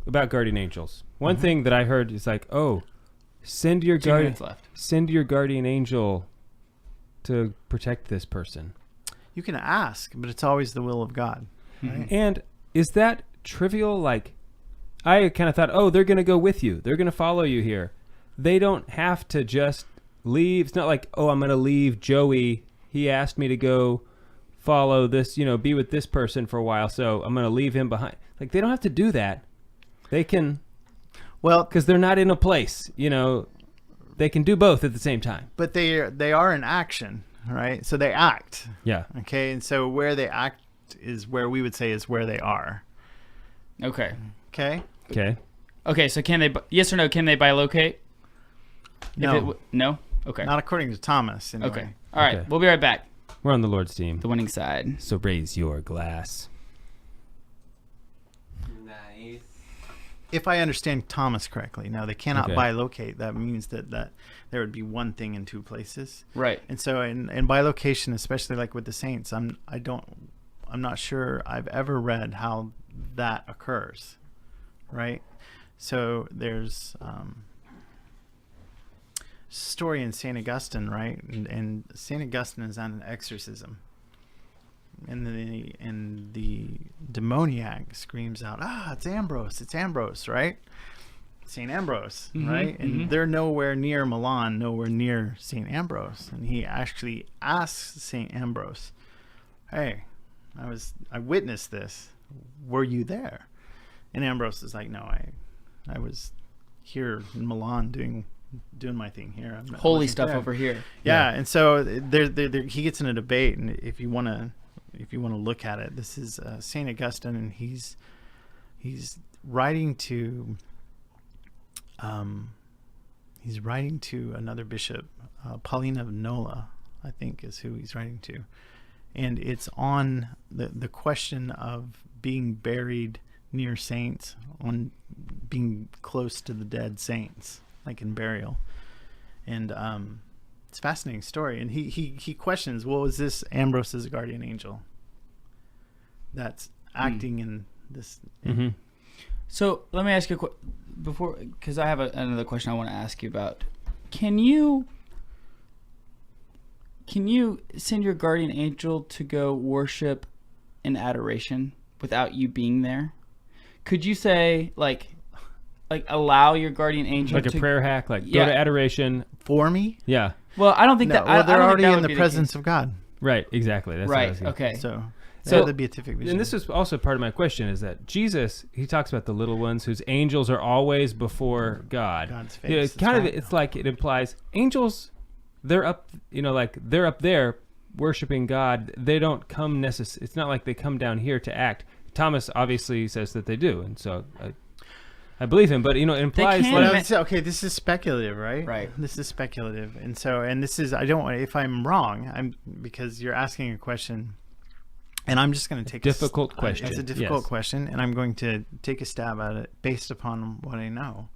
About guardian angels. One thing that I heard is like, send your guardian angel to protect this person. You can ask, but it's always the will of God. Right? And is that trivial? Like, I kind of thought, they're going to go with you. They're going to follow you here. They don't have to just leave. It's not like, I'm going to leave Joey. He asked me to go follow this, be with this person for a while, so I'm going to leave him behind. Like, they don't have to do that. They can, because they're not in a place, they can do both at the same time. But they are in action, right? So they act. Yeah. Okay, and so where they act is where we would say is where they are. Okay. Okay. So can they, yes or no, can they bilocate? No. No? Okay. Not according to Thomas, anyway. Okay. All right, we'll be right back. We're on the Lord's team. The winning side. So raise your glass. Nice. If I understand Thomas correctly, now they cannot bilocate. That means that there would be one thing in two places. Right. And so in bilocation, especially like with the saints, I'm not sure I've ever read how that occurs. Right? So there's story in St. Augustine, right? And St. Augustine is on an exorcism. And the demoniac screams out, it's Ambrose, right? St. Ambrose, right? And they're nowhere near Milan, nowhere near St. Ambrose. And he actually asks St. Ambrose, hey, I witnessed this. Were you there? And Ambrose is like, no, I was here in Milan doing my thing here. Holy stuff over here. Yeah, and so he gets in a debate, and if you want to look at it, this is Saint Augustine, and he's writing to another bishop, Pauline of Nola, I think is who he's writing to, and it's on the question of being buried near saints, on being close to the dead saints, like in burial. And it's a fascinating story. And he questions, well, is this Ambrose's guardian angel that's acting in this? So let me ask you before, because I have another question I want to ask you about. Can you can you send your guardian angel to go worship in adoration without you being there? Could you say like allow your guardian angel like to, a prayer hack, like go to adoration for me? Yeah. Well, I don't think No, that. well, they're I don't already think that in would the be presence of God. Right. Exactly. That's right. what I was Okay. So the beatific vision. And this is also part of my question: is that Jesus? He talks about the little ones whose angels are always before God. God's face. Yeah, it's kind of. It's like it implies angels. They're up. Like they're up there worshiping God. They don't come It's not like they come down here to act. Thomas obviously says that they do, and so I believe him. But it implies okay. This is speculative, right? Right. This is speculative, and this is. I don't want. If I'm wrong, because you're asking a question, and I'm just going to take difficult question. It's a difficult question, and I'm going to take a stab at it based upon what I know.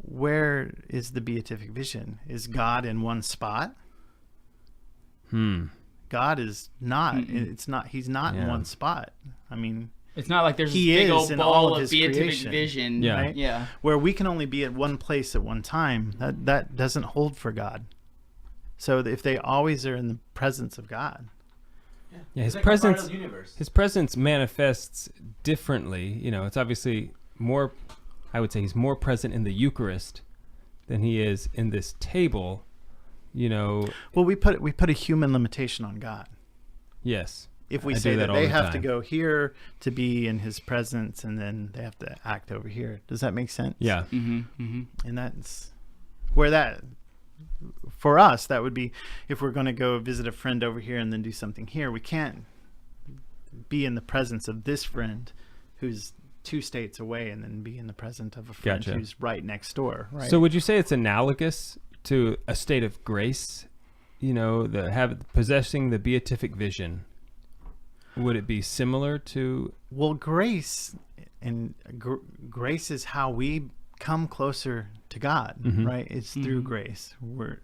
Where is the beatific vision? Is God in one spot? God is not. It's not. He's not in one spot. I mean, it's not like there's he this big is old in ball all of his beatific creation, vision. Yeah. Right? Yeah. Where we can only be at one place at one time. That doesn't hold for God. So if they always are in the presence of God. Yeah, his like presence. a part of the universe. His presence manifests differently. It's obviously more. I would say he's more present in the Eucharist than he is in this table. Well, we put a human limitation on God. Yes. If we I say do that all they the have to time. go here to be in his presence, and then they have to act over here. Does that make sense? Yeah. Mm-hmm. Mm-hmm. And that's where that, for us, that would be if we're going to go visit a friend over here and then do something here. We can't be in the presence of this friend who's 2 states away and then be in the presence of a friend Gotcha. who's right next door. Right. So would you say it's analogous to a state of grace? Possessing the beatific vision. Would it be similar to? Well, grace grace is how we come closer to God, right? It's through grace. We're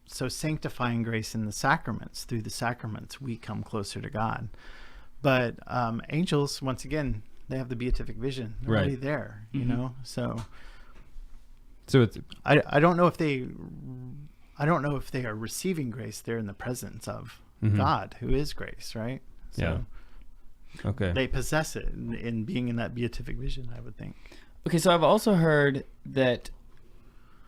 so sanctifying grace in the sacraments. Through the sacraments, we come closer to God. But angels, once again, they have the beatific vision. They're already there, So it's. I don't know if they are receiving grace. They're in the presence of God, who is grace, right? So Yeah. Okay. they possess it in being in that beatific vision, I would think. Okay, so I've also heard that,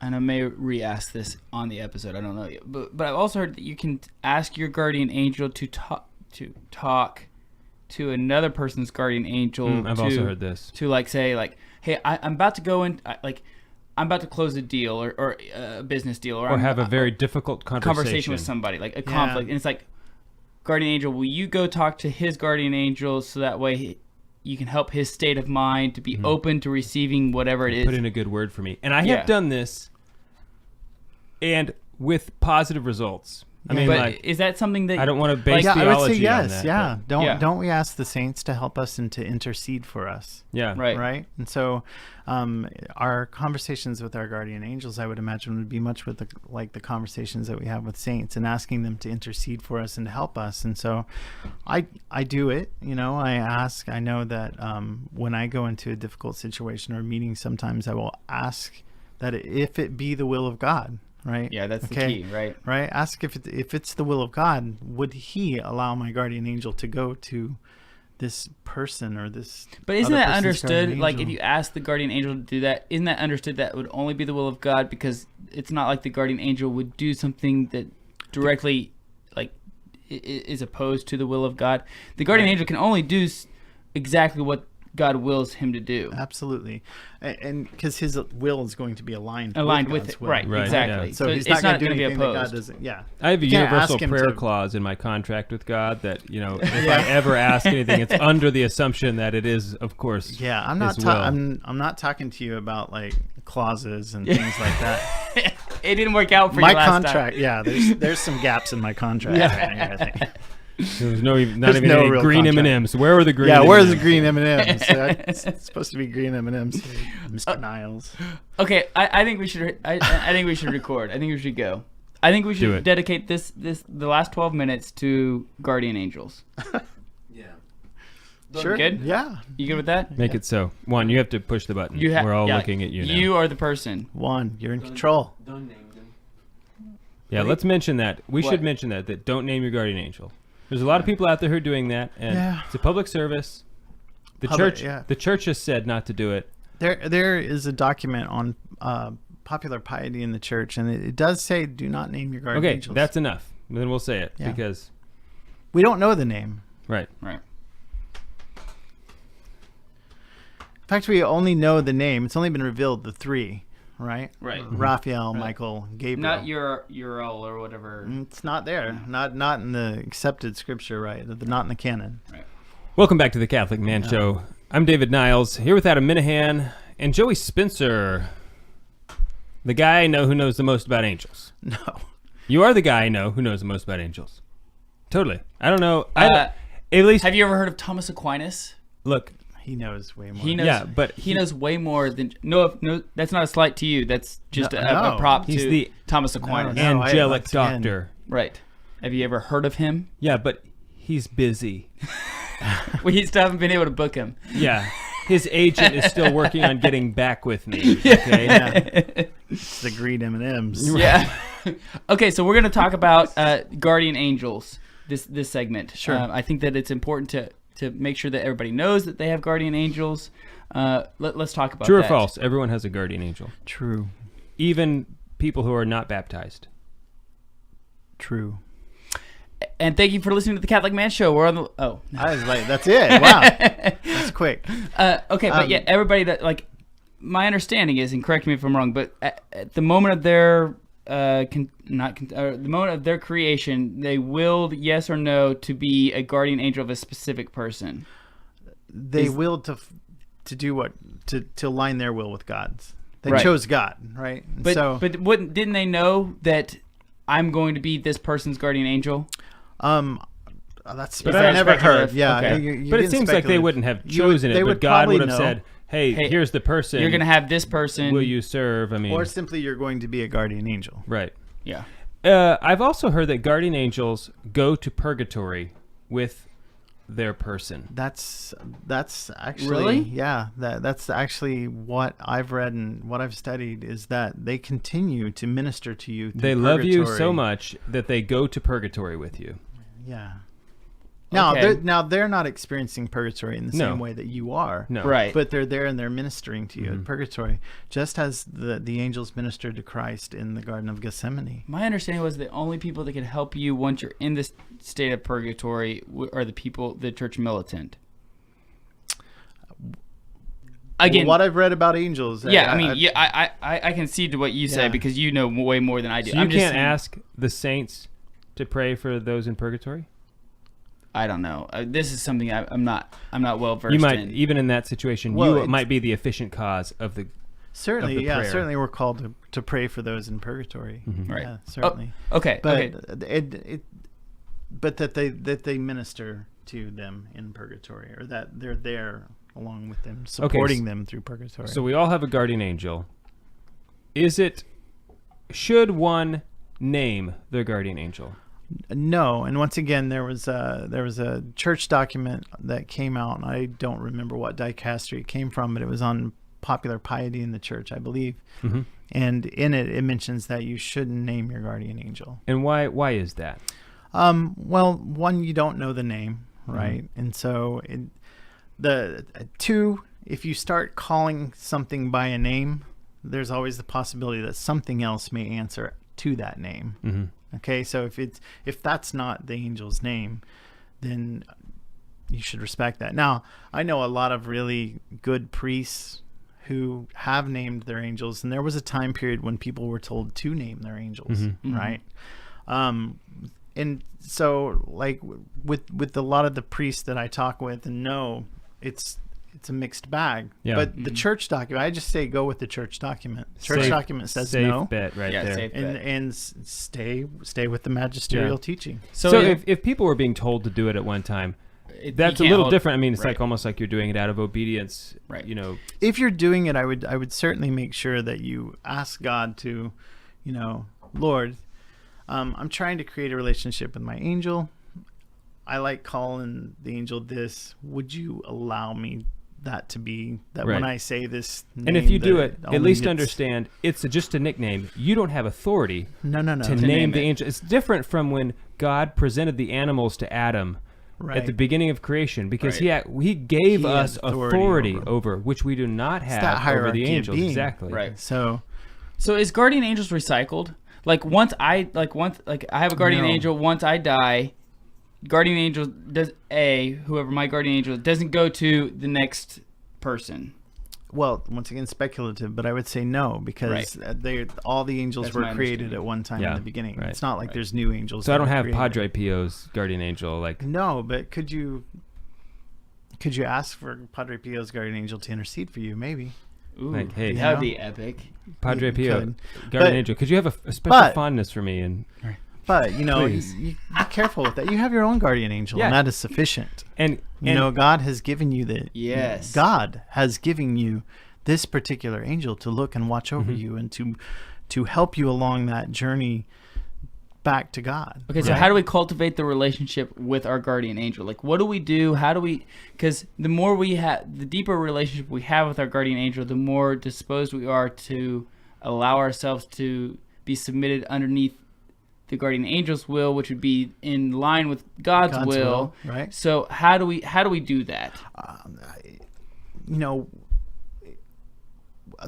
and I may re-ask this on the episode, I don't know yet, but I've also heard that you can ask your guardian angel to talk to another person's guardian angel. I've also heard this. To say, hey, I'm about to go in, I'm about to close a deal or a business deal, or have a very difficult conversation with somebody, like a conflict, and it's like, guardian angel, will you go talk to his guardian angel so that way you can help his state of mind to be open to receiving whatever it is. Put in a good word for me. And I have done this, and with positive results. I mean, but is that something that I don't want to base theology I would say yes. on that. Yeah. Don't we ask the saints to help us and to intercede for us? Yeah. Right. And so, our conversations with our guardian angels, I would imagine, would be much with the conversations that we have with saints, and asking them to intercede for us and to help us. And so, I do it. I ask. I know that when I go into a difficult situation or a meeting, sometimes I will ask that if it be the will of God. Right. Yeah, that's the key, right? Right. Ask if it's the will of God, would he allow my guardian angel to go to this person or this? But isn't that understood? Like, if you ask the guardian angel to do that, isn't that understood that would only be the will of God, because it's not like the guardian angel would do something that directly is opposed to the will of God. The guardian angel can only do exactly what God wills him to do. Absolutely. And because his will is going to be aligned with God's it. Will. Right, exactly. Yeah. So he's it's not going to do be anything opposed. that God doesn't. Yeah. I have a universal prayer clause in my contract with God that, if I ever ask anything, it's under the assumption that it is, of course, Yeah, I'm not I'm not talking to you about clauses and things like that. It didn't work out for my you last contract, time. Yeah, there's some gaps in my contract. Here, I think. There was not even any real green contract. M&Ms. Where are the green? Yeah, M&Ms? where's the green M&Ms? It's supposed to be green M&Ms, Mr. Niles. Okay, I think we should. I think we should record. I think we should go. I think we should dedicate the last 12 minutes to guardian angels. Yeah. Sure. Good? Yeah. You good with that? Make it so. Juan, you have to push the button. We're all looking at you now. You are the person. Juan, you're in control. Don't name them. Yeah, let's mention that. We should mention that don't name your guardian angel. There's a lot of people out there who are doing that, and it's a public service. The church has said not to do it. There is a document on popular piety in the church, and it does say do not name your guardian angels. Okay, that's enough. Then we'll say it because we don't know the name. Right. Right. In fact, we only know the name. It's only been revealed the three, right? Right. Raphael, Michael, Gabriel. Not Uriel or whatever. It's not there. Not in the accepted scripture, right? Not in the canon. Right. Welcome back to the Catholic Man Show. I'm David Niles, here with Adam Minahan and Joey Spencer, the guy I know who knows the most about angels. No. You are the guy I know who knows the most about angels. Totally. I don't know. At least. Have you ever heard of Thomas Aquinas? Look. He knows way more. He knows way more than no. That's not a slight to you. That's just a prop to the Thomas Aquinas. Angelic doctor. Right. Have you ever heard of him? Yeah, but he's busy. We still haven't been able to book him. Yeah. His agent is still working on getting back with me. Okay. Yeah. It's the green M&Ms. Yeah. Okay, so we're going to talk about guardian angels this segment. Sure. I think that it's important to make sure that everybody knows that they have guardian angels. Let's talk about that. True or false? Everyone has a guardian angel. True. Even people who are not baptized. True. And thank you for listening to the Catholic Man Show. We're on the... Oh. I was like, that's it. Wow. That's quick. Okay, but everybody that, my understanding is, and correct me if I'm wrong, but at the moment of their... the moment of their creation, they willed yes or no to be a guardian angel of a specific person. They willed to do what? To align their will with God's. They chose God, right? But didn't they know that I'm going to be this person's guardian angel? That's I've never heard. Yeah, okay. But it seems like they wouldn't have chosen it, but God would have said, Hey, here's the person. You're going to have this person. Will you serve? I mean, or simply you're going to be a guardian angel. Right. Yeah. I've also heard that guardian angels go to purgatory with their person. That's actually really? Yeah. That's actually what I've read and what I've studied is that they continue to minister to you. Through they love you so much that they go to purgatory with you. Yeah. Now they're not experiencing purgatory in the same way that you are. No. Right. But they're there and they're ministering to you in purgatory, just as the angels ministered to Christ in the Garden of Gethsemane. My understanding was the only people that can help you once you're in this state of purgatory are the church militant. Again, what I've read about angels. Yeah, I concede to what you say because you know way more than I do. So you can't ask the saints to pray for those in purgatory? I don't know. This is something I'm not well versed in. You might, in. even in that situation, you might be the efficient cause of the certainly, of the prayer. Certainly we're called to pray for those in purgatory. Mm-hmm. Right. Yeah, certainly. Oh, okay. But that they minister to them in purgatory, or that they're there along with them, supporting them through purgatory. So we all have a guardian angel. Should one name their guardian angel? No, and once again, there was a church document that came out, and I don't remember what dicastery it came from, but it was on popular piety in the church, I believe. Mm-hmm. And in it mentions that you shouldn't name your guardian angel. And why is that? Well, one, you don't know the name, right? Mm-hmm. And so two, if you start calling something by a name, there's always the possibility that something else may answer to that name. Mm-hmm. Okay, so if that's not the angel's name, then you should respect that. Now, I know a lot of really good priests who have named their angels, and there was a time period when people were told to name their angels, right? And so, like with a lot of the priests that I talk with and know, it's a mixed bag. Yeah. But the church document, I just say go with the church document. Church document says safe no. Bet right there. Safe bet. And stay with the magisterial teaching. So if people were being told to do it at one time, that's a little different. I mean, it's like almost like you're doing it out of obedience. Right. You know, if you're doing it, I would certainly make sure that you ask God to, Lord, I'm trying to create a relationship with my angel. I like calling the angel this. Would you allow me that to be that right. when I say this name, and if you do it, at least understand it's just a nickname. You don't have authority to name the angel. It's different from when God presented the animals to Adam at the beginning of creation, because he gave us authority over which we do not have over the angels. Exactly. Right. So is guardian angels recycled? Like I have a guardian angel. Once I die, guardian angel whoever my guardian angel doesn't go to the next person. Well, once again, speculative, but I would say no, because all the angels were created at one time in the beginning. Right. It's not like there's new angels. So I don't have Padre Pio's guardian angel. No, but could you ask for Padre Pio's guardian angel to intercede for you? Maybe. Ooh, hey, that would be epic. Padre Pio, guardian angel. Could you have a special fondness for me? But you be careful with that. You have your own guardian angel, and that is sufficient. And God has given you God has given you this particular angel to look and watch over you, and to help you along that journey back to God. Okay, so how do we cultivate the relationship with our guardian angel? Like, what do we do? How do we? Because the more we have, the deeper relationship we have with our guardian angel, the more disposed we are to allow ourselves to be submitted underneath the guardian angel's will, which would be in line with God's will. Right. So how do we do that?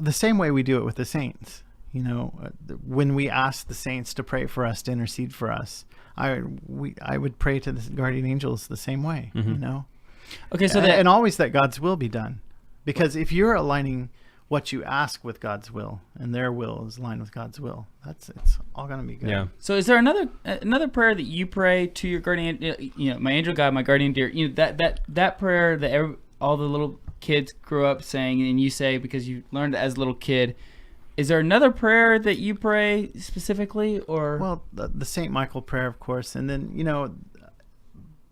The same way we do it with the saints. When we ask the saints to pray for us, to intercede for us, I would pray to the guardian angels the same way. Okay, so and always that God's will be done, because if you're aligning what you ask with God's will, and their will is aligned with God's will, it's all going to be good. Yeah. So is there another prayer that you pray to your guardian, my angel God, my guardian dear, that prayer that all the little kids grew up saying, and you say because you learned it as a little kid? Is there another prayer that you pray specifically, or? Well, the Saint Michael prayer, of course, and then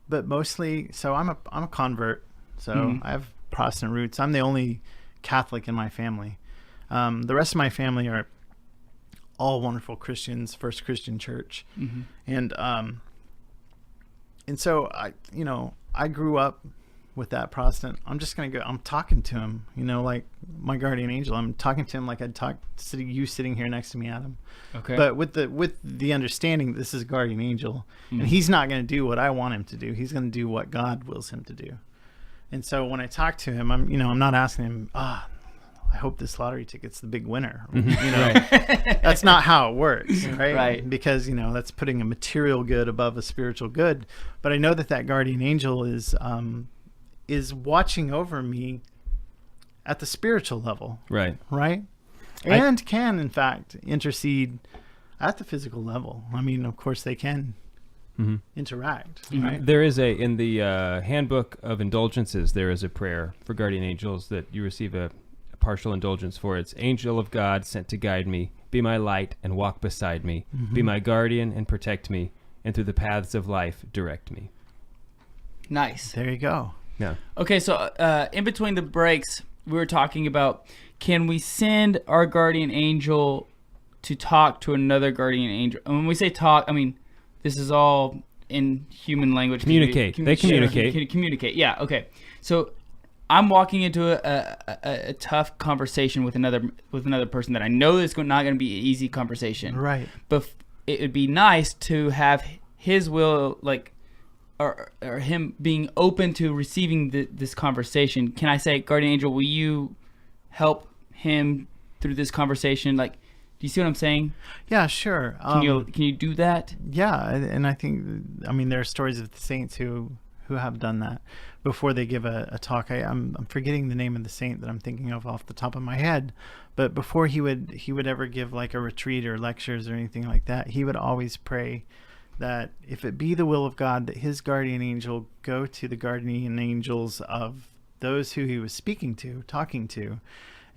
but mostly. So I'm a convert, so I have Protestant roots. I'm the only Catholic in my family. The rest of my family are all wonderful Christians, First Christian Church, and so I grew up with that Protestant. I'm just gonna go. I'm talking to him, like my guardian angel. I'm talking to him like I'd talk to you sitting here next to me, Adam. Okay. But with the understanding that this is a guardian angel, and he's not going to do what I want him to do. He's going to do what God wills him to do. And so when I talk to him, I'm not asking him, I hope this lottery ticket's the big winner. That's not how it works, right? Right. Because that's putting a material good above a spiritual good. But I know that guardian angel is watching over me at the spiritual level. Right. And can, in fact, intercede at the physical level. I mean, of course, they can interact. Right? There is in the Handbook of Indulgences, there is a prayer for guardian angels that you receive a partial indulgence for. It's angel of God sent to guide me, be my light and walk beside me, be my guardian and protect me, and through the paths of life direct me. Nice. There you go. Yeah. Okay, so in between the breaks, we were talking about, can we send our guardian angel to talk to another guardian angel? And when we say talk, I mean, this is all in human language. Communicate. They communicate. Communicate. Yeah. Okay. So I'm walking into a tough conversation with another person that I know is not going to be an easy conversation. Right. But it would be nice to have his will, or him being open to receiving this conversation. Can I say, guardian angel, will you help him through this conversation? Do you see what I'm saying? Yeah, sure. Can you do that? Yeah, and I think, there are stories of the saints who have done that before they give a talk. I'm forgetting the name of the saint that I'm thinking of off the top of my head, but before he would ever give a retreat or lectures or anything like that, he would always pray that if it be the will of God, that his guardian angel go to the guardian angels of those who he was talking to,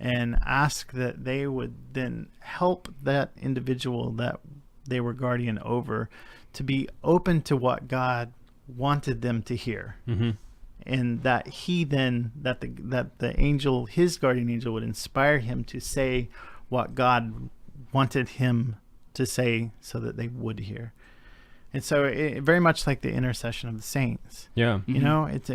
and ask that they would then help that individual that they were guardian over to be open to what God wanted them to hear. And that the angel, his guardian angel, would inspire him to say what God wanted him to say so that they would hear. And so it very much like the intercession of the saints. Yeah. It's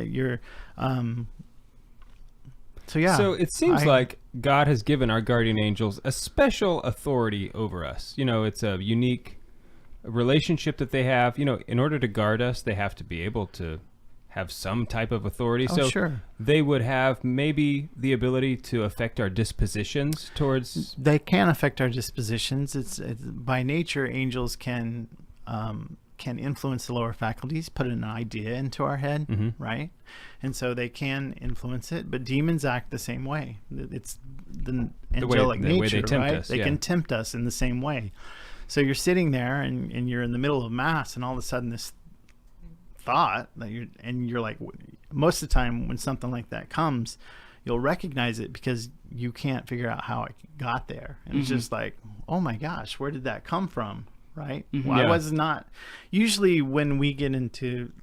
So it seems like God has given our guardian angels a special authority over us. It's a unique relationship that they have. In order to guard us, they have to be able to have some type of authority. They would have maybe the ability to affect our dispositions towards. They can affect our dispositions. It's by nature, angels can influence the lower faculties, put an idea into our head, right? And so they can influence it, but demons act the same way. It's the angelic nature, right? They can tempt us in the same way. So you're sitting there and you're in the middle of Mass, and all of a sudden this thought that you're like, most of the time when something like that comes, you'll recognize it because you can't figure out how it got there. And it's just like, oh my gosh, where did that come from? Right? Well, I was not. Usually when we get into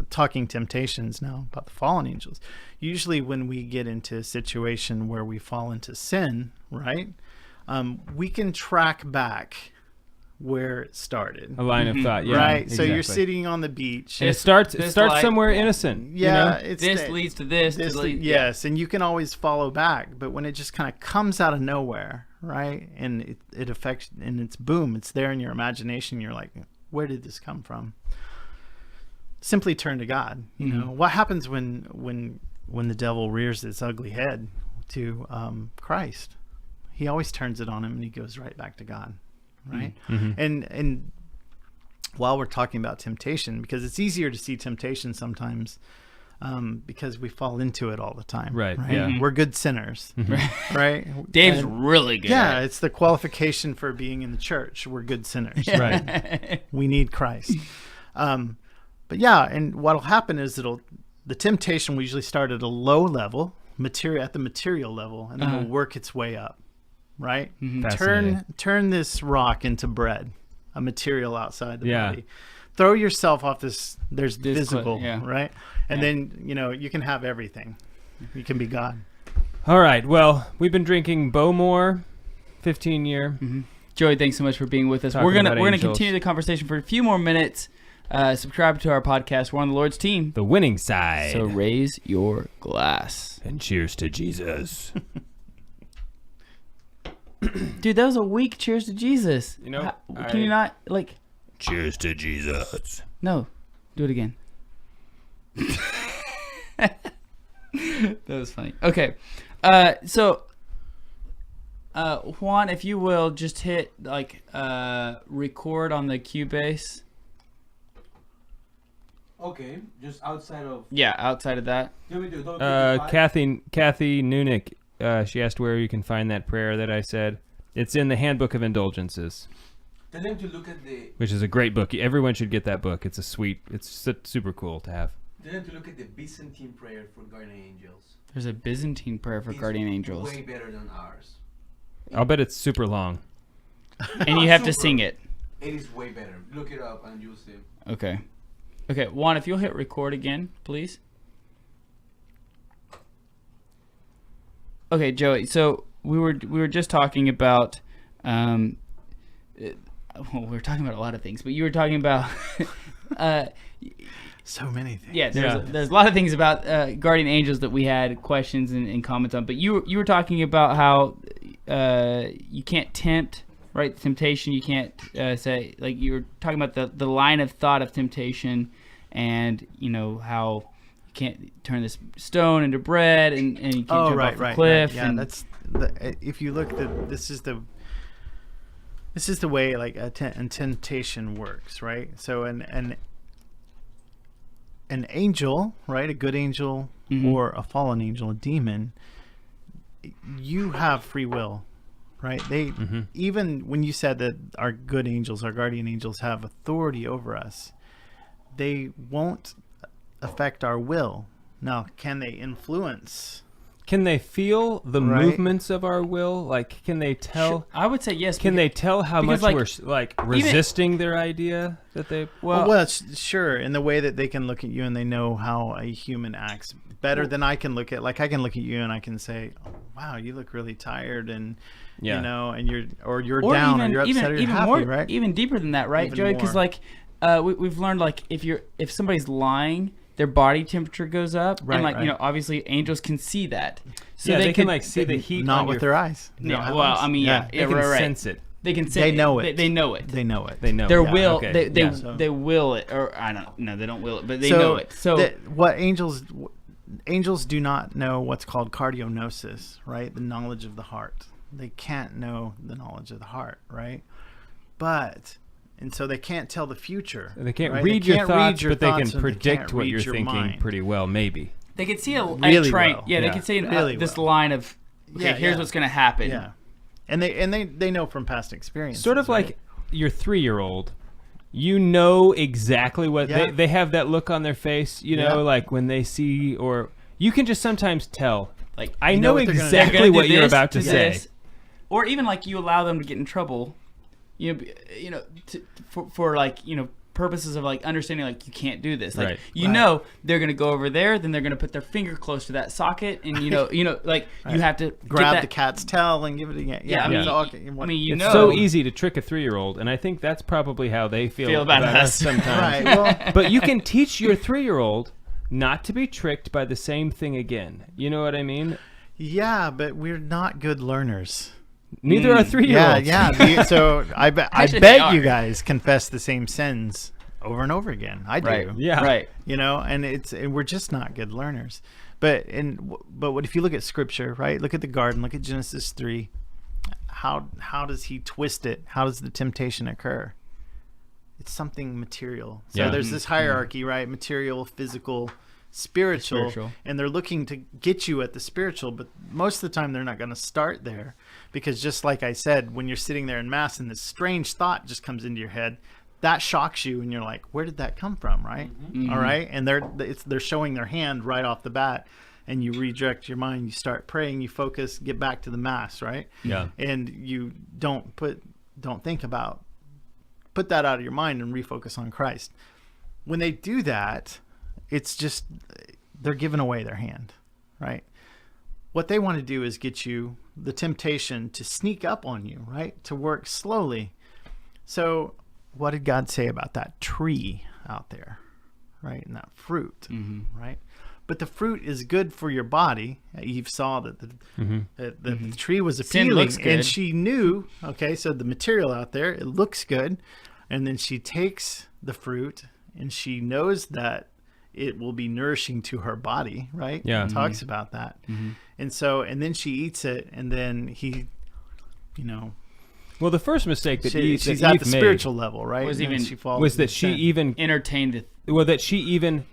talking temptations now about the fallen angels, usually when we get into a situation where we fall into sin, right? We can track back where it started. A line of thought, right? Exactly. So you're sitting on the beach. And it starts somewhere innocent. Yeah. This leads to this. Yes, and you can always follow back. But when it just kind of comes out of nowhere, right? And it affects, and it's boom, it's there in your imagination. You're like, where did this come from? Simply turn to God. What happens when the devil rears its ugly head to Christ? He always turns it on him, and he goes right back to God. Right. And while we're talking about temptation, because it's easier to see temptation sometimes because we fall into it all the time. Right. Yeah. We're good sinners. Right. Dave's really good. Yeah. It's the qualification for being in the church. We're good sinners. Right. We need Christ. But yeah. And what'll happen is the temptation will usually start at a low level, at the material level, and then it'll work its way up. Right? Turn this rock into bread, a material outside the body. Throw yourself off this visible, right? And then, you can have everything. You can be God. All right. Well, we've been drinking Bowmore 15-year. Joey, thanks so much for being with us. We're gonna continue the conversation for a few more minutes. Subscribe to our podcast. We're on the Lord's team. The winning side. So raise your glass. And cheers to Jesus. Dude, that was a weak cheers to Jesus. Can you not, like... Cheers to Jesus. No. Do it again. That was funny. Okay. So, Juan, if you will, just hit, record on the Cubase. Okay, just outside of... Yeah, outside of that. Kathy Nunick. She asked where you can find that prayer that I said. It's in the Handbook of Indulgences. Tell them to look at which is a great book. Everyone should get that book. It's super cool to have. Tell them to look at the Byzantine prayer for guardian angels. There's a Byzantine prayer for guardian angels. Way better than ours. I'll bet it's super long. And you have to sing it. It is way better. Look it up and you'll see. Okay. Juan, if you'll hit record again, please. Okay, Joey. So we were just talking about, we were talking about a lot of things, but you were talking about, so many things. Yeah, there's a lot of things about guardian angels that we had questions and comments on. But you were talking about how you can't tempt, right? Temptation. You can't say, like, you were talking about the line of thought of temptation, and how. Can't turn this stone into bread, and you can't jump off a cliff. Yeah, that's if you look at this is the way like a temptation works, right? So an angel, right, a good angel or a fallen angel, a demon, you have free will, right? They even when you said that our good angels, our guardian angels, have authority over us, they won't affect our will. Now, can they influence? Can they feel the movements of our will? Like, can they tell? Sure. I would say yes. Can they tell how much we're resisting their idea that they? Well, sure. In the way that they can look at you and they know how a human acts better than I can look at. Like, I can look at you and I can say, oh, "Wow, you look really tired," and and you're down, or you're upset, or you're happy, more, right? Even deeper than that, right, Joey? Because we've learned, like, if somebody's lying, their body temperature goes up, and obviously angels can see that. So they can like see the heat. Not with their eyes. Yeah. Well, I mean, they can sense it. They can. They know it. They know it. They know it. They know. Their will. Okay. They will it, or I don't. No, they don't will it, but they know it. So what angels do not know what's called cardionosis, right? The knowledge of the heart. They can't know the knowledge of the heart, right? And so they can't tell the future. They can't right? read your thoughts, but they can predict what you're thinking mind. Pretty well, maybe. they could see a really train. well. Yeah, they could see really this well. line of, okay, here's what's going to happen. Yeah, and they know from past experience. Sort of like your 3-year-old. You know exactly what they have that look on their face. You know, like when they see, or you can just sometimes tell. Like I know exactly what you're about to say. Or even like you allow them to get in trouble. You know, for like, you know, purposes of like understanding, like you can't do this. Like you know they're gonna go over there, then they're gonna put their finger close to that socket, and you know, like you have to grab the cat's tail and give it again. Yeah, I mean, you know, it's so easy to trick a 3-year-old, and I think that's probably how they feel about us sometimes. Right. Well, but you can teach your 3-year-old not to be tricked by the same thing again. You know what I mean? Yeah, but we're not good learners. Neither are 3-year-olds. Yeah. So I bet you guys confess the same sins over and over again. I do. Right. Yeah. Right. You know, and we're just not good learners. But what if you look at Scripture, right? Look at the garden. Look at Genesis 3. How does he twist it? How does the temptation occur? It's something material. So there's this hierarchy, right? Material, physical, spiritual, and they're looking to get you at the spiritual, but most of the time they're not going to start there, because just like I said, when you're sitting there in mass and this strange thought just comes into your head, that shocks you, and you're like, where did that come from, right? All right, and they're showing their hand right off the bat, and you redirect your mind, you start praying, you focus, get back to the mass, right? Yeah. And you don't think about, put that out of your mind and refocus on Christ. When they do that, it's just, they're giving away their hand, right? What they want to do is get you the temptation to sneak up on you, right? To work slowly. So what did God say about that tree out there, right? And that fruit, right? But the fruit is good for your body. Eve saw that the tree was appealing, and she knew, okay, so the material out there, it looks good. And then she takes the fruit, and she knows that it will be nourishing to her body, right? Yeah. It talks about that. And then she eats it, and then he, you know. Well, the first mistake that she's Eve at the made spiritual level, right? Was that she even entertained it. Well, that she even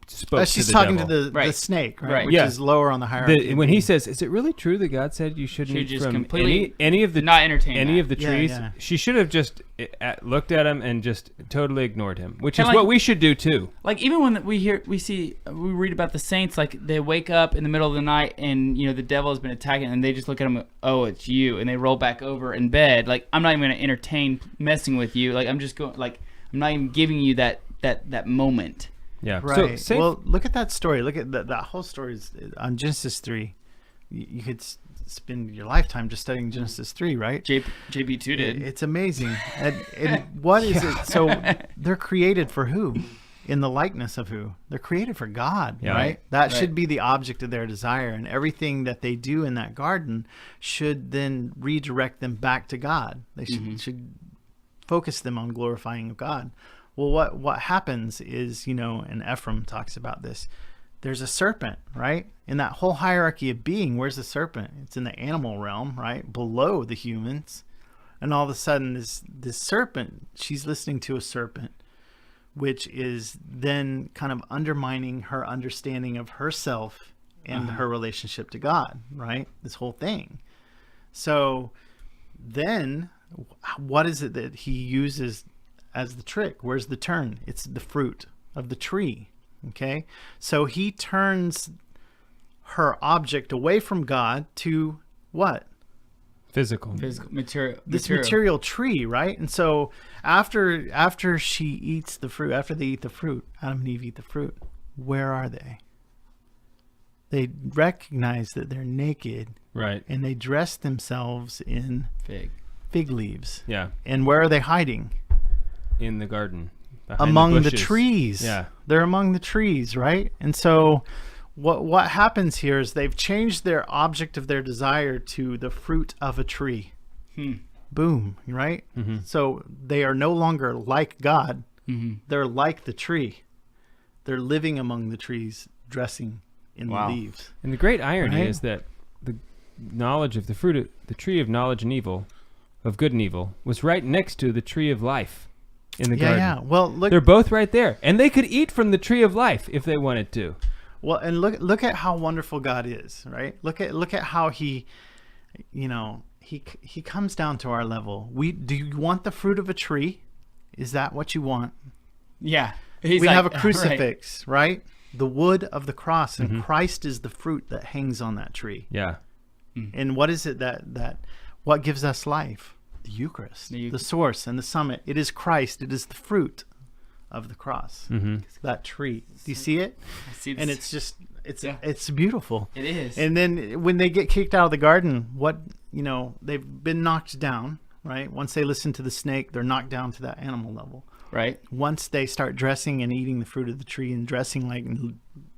spoke she's to the talking devil. to the snake, right? Which Yeah. is lower on the hierarchy. When he says, "Is it really true that God said you shouldn't eat just from completely any of the not entertain any that. of the trees?" Yeah. She should have just looked at him and just totally ignored him, which is Kinda what like- we should do too. Like even when we read about the saints, like they wake up in the middle of the night and you know the devil has been attacking, and they just look at them, oh, it's you, and they roll back over in bed. Like, I'm not even going to entertain messing with you. Like, I'm just going, like, I'm not even giving you that moment. Yeah. Right. So, well, look at that story. Look at that whole story is on Genesis 3. You could spend your lifetime just studying Genesis 3, right? JP2 did. It's amazing. And what is it? So they're created for who? In the likeness of who? They're created for God, right? That should be the object of their desire. And everything that they do in that garden should then redirect them back to God. They should focus them on glorifying of God. Well, what happens is, you know, and Ephraim talks about this, there's a serpent, right? In that whole hierarchy of being, where's the serpent? It's in the animal realm, right? Below the humans. And all of a sudden, this serpent, she's listening to a serpent, which is then kind of undermining her understanding of herself and her relationship to God, right? This whole thing. So then what is it that he uses as the trick? Where's the turn? It's the fruit of the tree. Okay. So he turns her object away from God to what? physical material. This material tree, right? And so after she eats the fruit, after they eat the fruit, Adam and Eve eat the fruit, where are they? They recognize that they're naked. Right. And they dress themselves in fig leaves. Yeah. And where are they hiding? In the garden. Among the trees. Yeah. They're among the trees, right? And so what happens here is they've changed their object of their desire to the fruit of a tree. Boom, right? Mm-hmm. So they are no longer like God. Mm-hmm. They're like the tree. They're living among the trees, dressing in the leaves. And the great irony is that the knowledge of the fruit of the tree of knowledge and evil, of good and evil, was right next to the tree of life in the garden. Yeah. Well, look, they're both right there, and they could eat from the tree of life if they wanted to. Well, and look at how wonderful God is, right? Look at how he, he comes down to our level. Do you want the fruit of a tree? Is that what you want? Yeah. We have a crucifix, right? The wood of the cross, and Christ is the fruit that hangs on that tree. Yeah. And what is it that what gives us life? The Eucharist, the source and the summit. It is Christ. It is the fruit of the cross. That tree. Do you see it? I see this. And it's just it's beautiful. It is. And then when they get kicked out of the garden, they've been knocked down, right? Once they listen to the snake, they're knocked down to that animal level. Right. Once they start dressing and eating the fruit of the tree and dressing like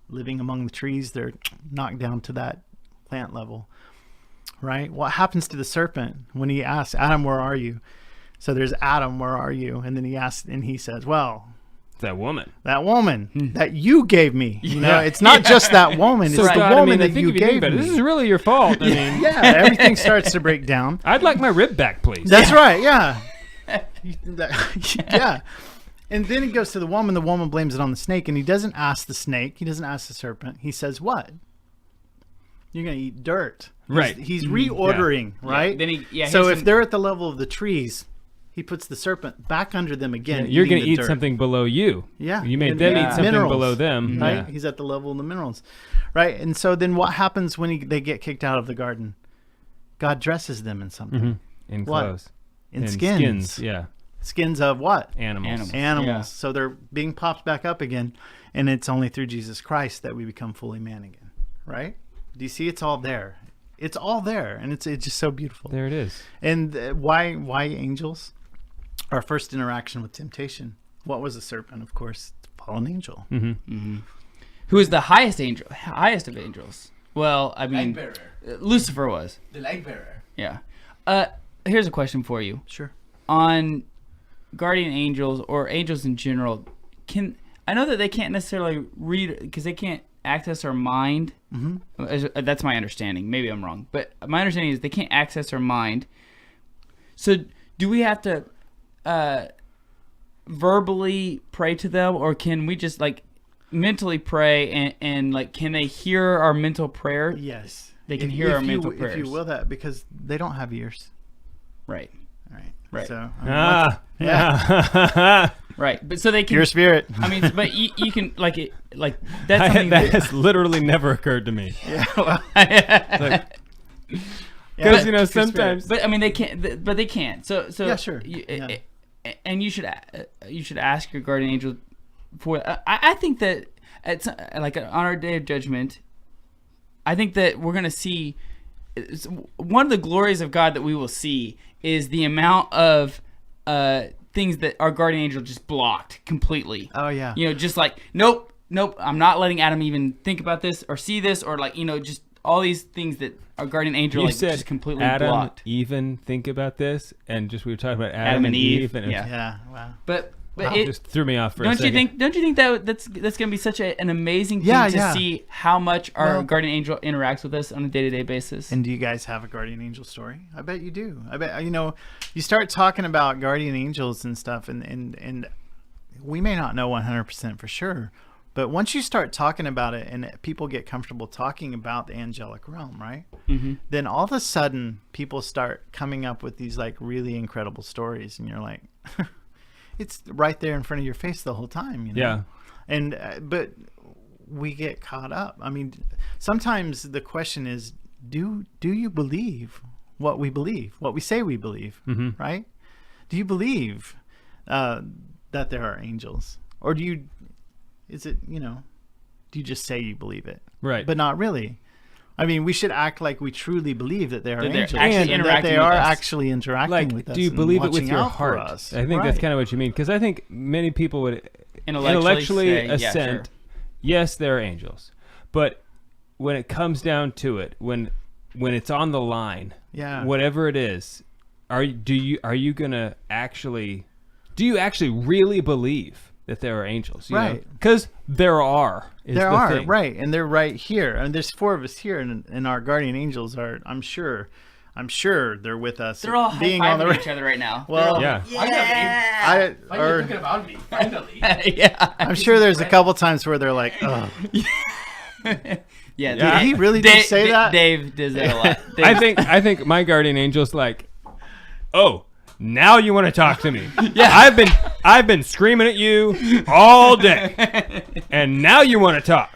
living among the trees, they're knocked down to that plant level. Right? What happens to the serpent when he asks, Adam, where are you? So there's Adam, where are you? And then he asks, and he says, well, that woman that you gave me. It's not just that woman. It's the woman that you gave me. This is really your fault. I mean, everything starts to break down. I'd like my rib back, please. That's right. Yeah. Yeah. And then he goes to the woman. The woman blames it on the snake, and he doesn't ask the snake. He doesn't ask the serpent. He says, what? You're going to eat dirt. Right. He's reordering, right? Then so if they're at the level of the trees, he puts the serpent back under them again. You're going to eat something below you. Yeah. You made them eat something minerals, below them. Right? Yeah. He's at the level of the minerals. Right? And so then what happens when they get kicked out of the garden? God dresses them in something. In clothes. In skins. Yeah. Skins of what? Animals. Yeah. So they're being popped back up again, and it's only through Jesus Christ that we become fully man again. Right? Do you see? It's all there. It's all there, and it's just so beautiful. There it is. And why angels? Our first interaction with temptation. What was a serpent? Of course, fallen angel. Who is the highest of angels? Well, I mean, Lucifer was. The light bearer. Yeah. Here's a question for you. Sure. On guardian angels or angels in general, I know that they can't necessarily read because they can't access our mind. That's my understanding. Maybe I'm wrong, but my understanding is they can't access our mind. So do we have to verbally pray to them, or can we just like mentally pray and like can they hear our mental prayer? Yes, they can hear our mental prayers. If you will, that because they don't have ears. Right. So right, but so they can your spirit. I mean, but you can like that's something that has literally never occurred to me. Because sometimes, but I mean they can't. But they can't. So yeah, sure. And you should ask your guardian angel for. I think that it's like on our day of judgment. I think that we're gonna see one of the glories of God that we will see is the amount of things that our guardian angel just blocked completely. Oh yeah. Just like nope, I'm not letting Adam even think about this or see this or like just all these things that our guardian angel just completely Adam blocked. Even think about this, and we were talking about Adam and Eve. And wow. But it just threw me off for a second. Don't you think that's going to be such an amazing thing to see how much our guardian angel interacts with us on a day-to-day basis? And do you guys have a guardian angel story? I bet you do. I bet you start talking about guardian angels and stuff, and we may not know 100% for sure, but once you start talking about it and people get comfortable talking about the angelic realm, right? Then all of a sudden people start coming up with these like really incredible stories, and you're like. It's right there in front of your face the whole time, Yeah. And but we get caught up. I mean, sometimes the question is, do you believe what we believe, what we say we believe, right? Do you believe that there are angels, or do you just say you believe it, right? But not really. I mean, we should act like we truly believe that there are angels and that they are actually interacting with us. Do you believe it with your heart? Us. I think that's kind of what you mean, because I think many people would intellectually say, assent, yes, there are angels. But when it comes down to it, when it's on the line, whatever it is, do you gonna actually really believe that there are angels? Right. Because there are. There are, right. And they're right here. And there's 4 of us here, and our guardian angels are, I'm sure they're with us. They're all high-fiving each other right now. Well, yeah. You're thinking about me, finally. Yeah. I'm sure there's a couple times where they're like, oh. Yeah. Did he really just say that? Dave does that a lot. I think my guardian angel's like, oh, now you want to talk to me. Yeah. I've been screaming at you all day. And now you want to talk.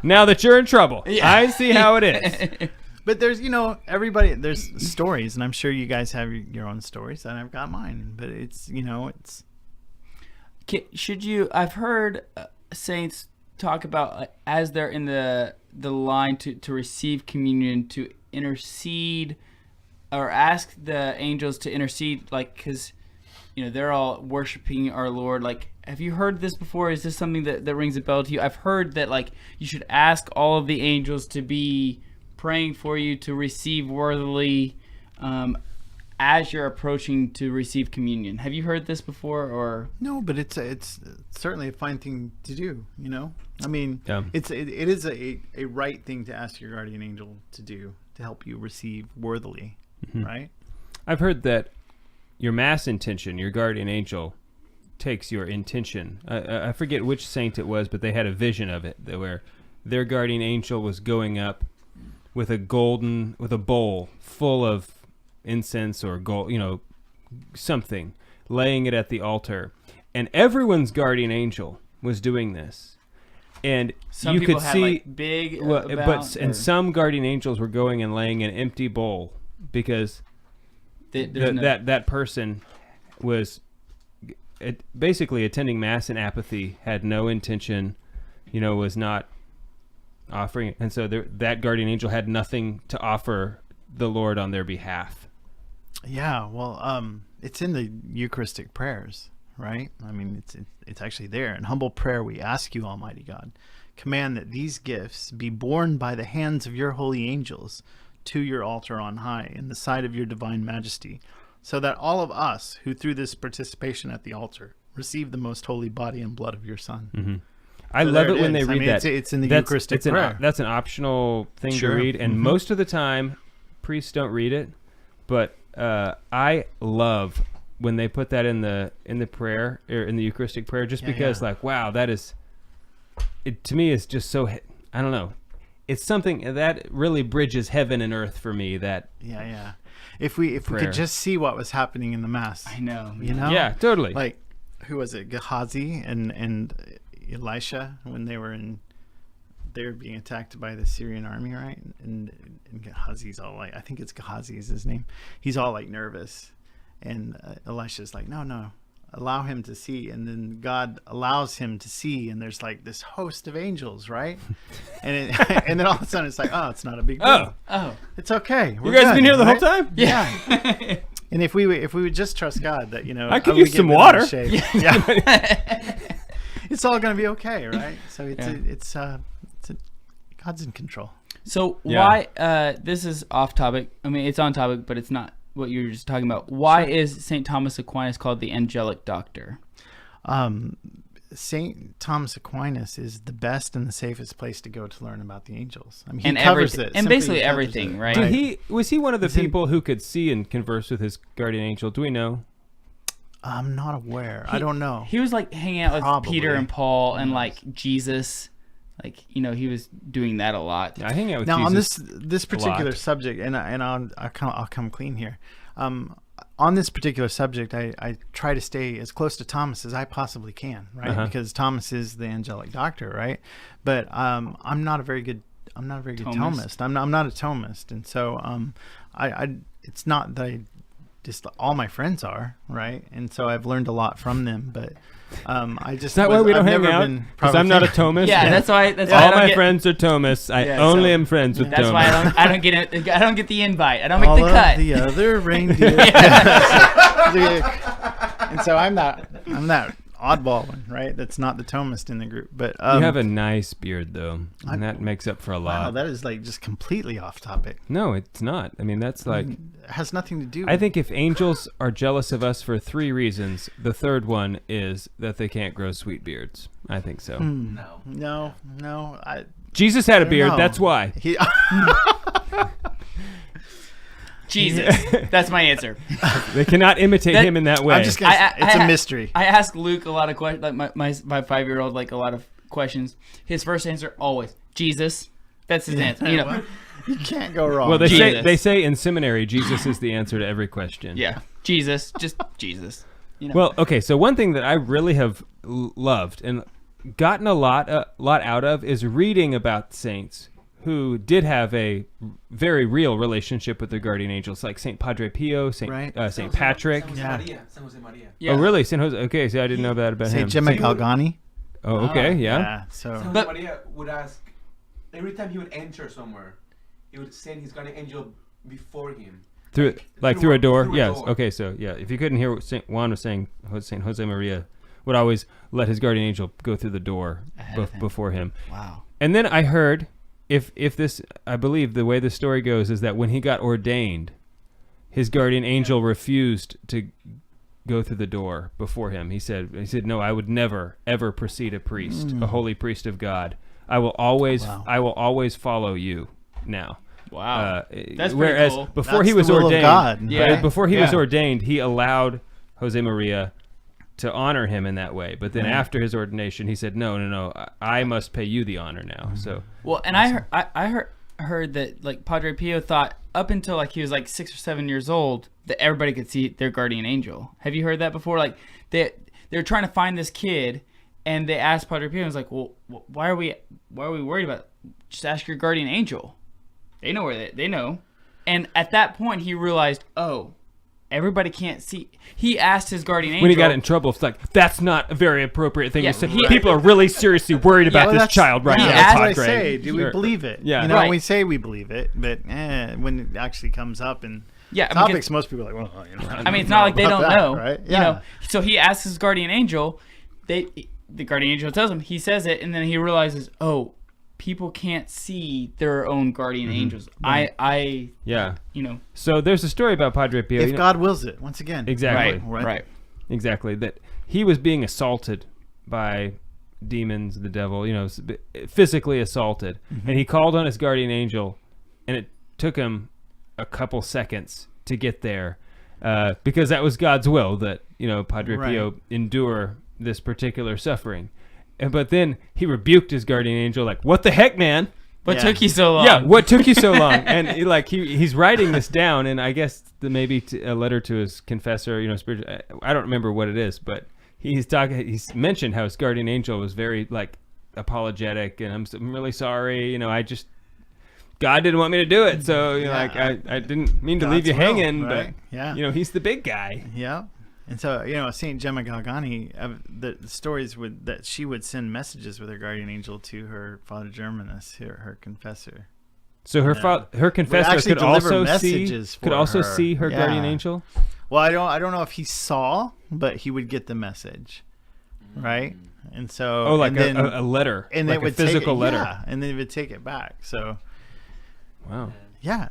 Now that you're in trouble. Yeah. I see how it is. But there's, there's stories, and I'm sure you guys have your own stories, and I've got mine. But it's. I've heard saints talk about as they're in the line to receive communion, to intercede or ask the angels to intercede, like, because they're all worshiping our Lord. Like, have you heard this before? Is this something that rings a bell to you? I've heard that, like, you should ask all of the angels to be praying for you to receive worthily as you're approaching to receive communion. Have you heard this before? Or no? But it's certainly a fine thing to do. I mean, it is a right thing to ask your guardian angel to do to help you receive worthily, right? I've heard that your mass intention, your guardian angel, takes your intention. I forget which saint it was, but they had a vision of it where their guardian angel was going up with a bowl full of incense or gold, something, laying it at the altar, and everyone's guardian angel was doing this, and some you people could had, see like, big, and some guardian angels were going and laying an empty bowl because that person was basically attending mass in apathy, had no intention, was not offering, and so that guardian angel had nothing to offer the Lord on their behalf. Yeah, well, it's in the Eucharistic prayers, right? I mean, it's actually there. In humble prayer, we ask you, Almighty God, command that these gifts be borne by the hands of your holy angels to your altar on high in the sight of your divine majesty, so that all of us who through this participation at the altar receive the most holy body and blood of your Son. Mm-hmm. I love it when they read that. It's in the Eucharistic prayer. That's an optional thing to read, and most of the time, priests don't read it. But I love when they put that in the prayer, or in the Eucharistic prayer, just because, like, wow, that is, it to me is just so, I don't know, it's something that really bridges heaven and earth for me. That if we could just see what was happening in the Mass, I know, yeah, totally. Like, who was it, Gehazi and Elisha, when they were being attacked by the Syrian army, right? And Gehazi's all like, I think it's Gehazi is his name. He's all like nervous, and Elisha's like, no, allow him to see. And then God allows him to see, and there's like this host of angels, right? And and then all of a sudden it's like, oh, it's not a big deal. Oh, it's okay. You guys been here the whole time? Yeah. And if we would just trust God that I could use some water. It's all going to be okay, right? So it's God's in control. So why this is off topic? I mean, it's on topic, but it's not what you were just talking about. Why is St. Thomas Aquinas called the angelic doctor? St. Thomas Aquinas is the best and the safest place to go to learn about the angels. I mean, he and covers it. And basically everything, right? Was he one of the people who could see and converse with his guardian angel? Do we know? I'm not aware. I don't know. He was like hanging out with Peter and Paul and like Jesus. Like, he was doing that a lot. I hang out with now Jesus on this particular subject, and I'll come clean here. On this particular subject, I try to stay as close to Thomas as I possibly can, right? Because Thomas is the angelic doctor, right? But I'm not a very good Thomist. I'm not a Thomist, and so it's not that I just all my friends are, right? And so I've learned a lot from them, but I just... Is that why we don't hang out? Because I'm not a Thomist? Yeah, that's why all my friends are Thomists. I only am friends with Thomists. That's why I don't get the invite. I don't make the cut. All the other reindeer. And so I'm not oddball one, right? That's not the Thomist in the group. But you have a nice beard, though, and that makes up for a lot. Wow, that is like just completely off topic. No, it's not. I mean, that's like... It has nothing to do with... I think if angels are jealous of us for 3 reasons, the third one is that they can't grow sweet beards. I think so. No. Jesus had a beard, that's why. Jesus. That's my answer. They cannot imitate him in that way. I'm just gonna say, it's a mystery. I ask Luke a lot of questions, like my 5-year-old, like a lot of questions. His first answer always Jesus. That's his answer. You know, you can't go wrong. Well, they say in seminary Jesus is the answer to every question. Yeah, Jesus, just Jesus. You know? Well, okay. So one thing that I really have loved and gotten a lot out of is reading about saints who did have a very real relationship with their guardian angels, like Saint Padre Pio, Saint Patrick. San Jose Maria. Yeah. Oh, really? Saint Jose. Okay, so I didn't know that about him. Saint Gemma Galgani. Oh, okay, yeah. So, San Jose Maria would ask every time he would enter somewhere, he would send his guardian angel before him. Through a door. Through a Yes. door. Okay. So yeah, if you couldn't hear what Saint Juan was saying, Saint Jose Maria would always let his guardian angel go through the door before him. Wow. And then I heard, if this, I believe the way the story goes is that when he got ordained, his guardian angel refused to go through the door before him. He said, no, I would never ever precede a priest, a holy priest of God. I will always follow you now. Wow. That's whereas pretty cool. before That's he was the will of ordained, God. Yeah. before he was ordained, he allowed Jose Maria to honor him in that way. But then after his ordination, he said, no, I must pay you the honor now. So well, and I heard that like Padre Pio thought up until like he was like 6 or 7 years old that everybody could see their guardian angel. Have you heard that before? Like they're trying to find this kid, and they asked Padre Pio, and was like, well, why are we worried about it? Just ask your guardian angel. They know where they know. And at that point, he realized, everybody can't see. He asked his guardian angel. when he got in trouble, it's like, that's not a very appropriate thing to say. People are really seriously worried about this child right now. That's what I say. Do we believe it? Yeah. You know, we say we believe it, but when it actually comes up in topics, most people are like, well, you know. I mean, it's not like they don't know. Right? Yeah. You know, so he asks his guardian angel. The guardian angel tells him. He says it, and then he realizes, people can't see their own guardian angels. You know. So there's a story about Padre Pio. If God wills it, once again. Exactly. Right. Exactly. That he was being assaulted by demons, the devil, physically assaulted. And he called on his guardian angel, and it took him a couple seconds to get there because that was God's will that, Padre Pio endure this particular suffering. But then he rebuked his guardian angel, like, "What the heck, man? What took you so long?" Yeah, what took you so long? And he's writing this down, and I guess maybe a letter to his confessor, spiritual. I don't remember what it is, but he's mentioned how his guardian angel was very apologetic, and I'm really sorry. God didn't want me to do it, so I didn't mean to leave you hanging, right? But he's the big guy. Yeah. And so, Saint Gemma Galgani, the stories that she would send messages with her guardian angel to her Father Germanus, her confessor. So her confessor could also see her guardian angel. Well, I don't know if he saw, but he would get the message, right? And so a letter, and like a physical letter, and then they would take it back. So, wow, yeah.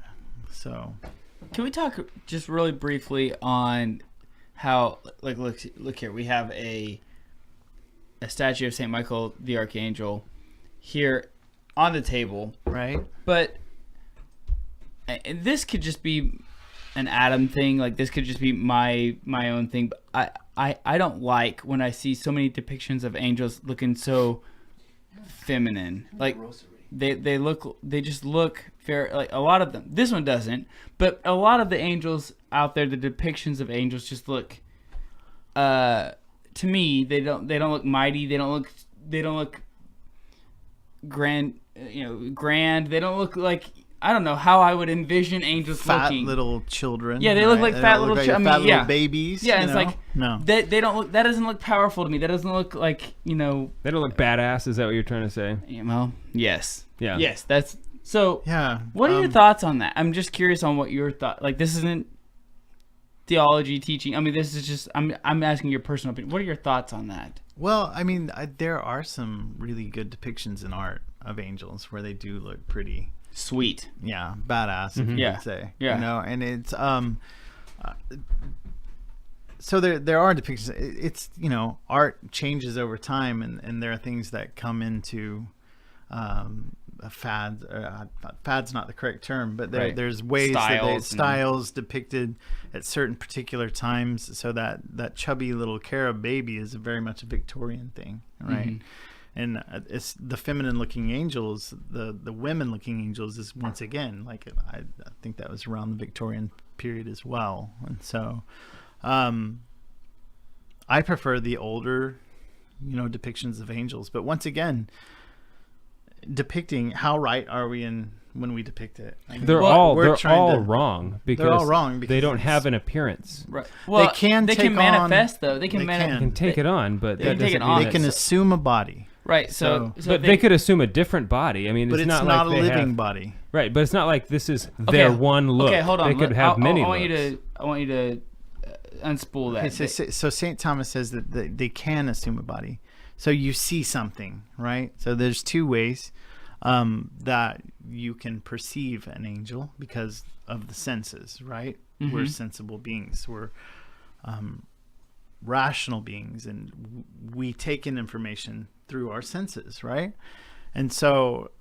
So, can we talk just really briefly on how, look here, we have a statue of Saint Michael the Archangel here on the table, right? But this could just be an Adam thing, like this could just be my own thing. But I don't like when I see so many depictions of angels looking so feminine, like they just look fair. Like a lot of them, this one doesn't, but a lot of the angels out there, the depictions of angels just look, to me, they don't look mighty. They don't look grand. Grand. They don't look like, I don't know how I would envision angels looking. Fat little children. Yeah, they look like fat little children. Fat little babies. Yeah, it's like no. They don't look. That doesn't look powerful to me. That doesn't look like They don't look badass. Is that what you're trying to say? Well, yes. Yeah. Yes, that's so. Yeah. What are your thoughts on that? I'm just curious on what your thought. Like, this isn't theology teaching. I mean, this is just. I'm asking your personal opinion. What are your thoughts on that? Well, I mean, there are some really good depictions in art of angels where they do look pretty sweet. Yeah, badass, if you could say. Yeah. You know, and it's so there are depictions. It's, you know, art changes over time, and there are things that come into fads. Fad's not the correct term, but there's ways styles depicted at certain particular times. So that chubby little cherub baby is very much a Victorian thing, right? Mm-hmm. And it's the feminine-looking angels, the women-looking angels is once again, like, I think that was around the Victorian period as well. And so I prefer the older, you know, depictions of angels. But once again, depicting, how right are we in when we depict it? I mean, they're all wrong because they don't have an appearance. Right. Well, they can manifest though. They can take it on, but they can assume a body. Right. So but they could assume a different body. I mean, but it's not like a living body. Right. But it's not like this is their one look. Okay, hold on. They could have many I want you to unspool that. Okay, so St. Thomas says that they can assume a body. So you see something, right? So there's two ways that you can perceive an angel because of the senses, right? Mm-hmm. We're sensible beings. We're rational beings, and we take in information through our senses, right? And so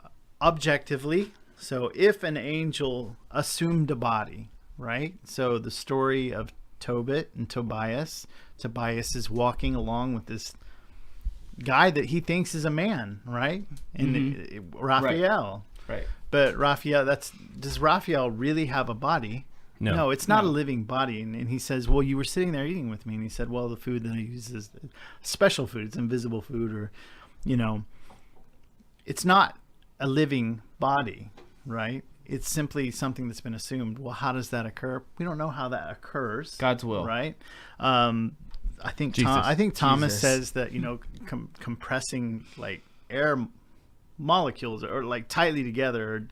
objectively, so if an angel assumed a body, right? So the story of Tobit and Tobias is walking along with this guy that he thinks is a man, right? And Raphael. Right. But Raphael, does Raphael really have a body? No, it's not a living body. And he says, well, you were sitting there eating with me. And he said, well, the food that I use is special food. It's invisible food, or, you know, it's not a living body, right? It's simply something that's been assumed. Well, how does that occur? We don't know how that occurs. God's will. Right? I think Thomas says that, you know, compressing like air molecules or like tightly together, or,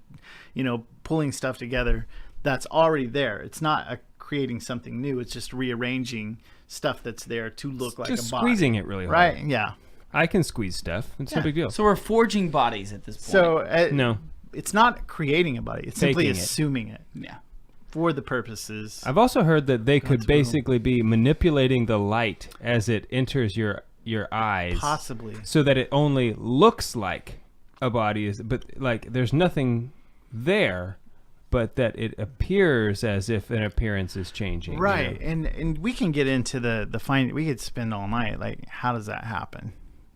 you know, pulling stuff together, that's already there. It's not creating something new. It's just rearranging stuff that's there to look like a body. Squeezing it really hard. Right, yeah. I can squeeze stuff. It's no big deal. So we're forging bodies at this point. So no. It's not creating a body. It's simply assuming it. Yeah. For the purposes. I've also heard that they could basically be manipulating the light as it enters your eyes. Possibly. So that it only looks like a body is, but like there's nothing there, but that it appears as if an appearance is changing. Right. You know? And we can get into the finding. We could spend all night. Like, how does that happen?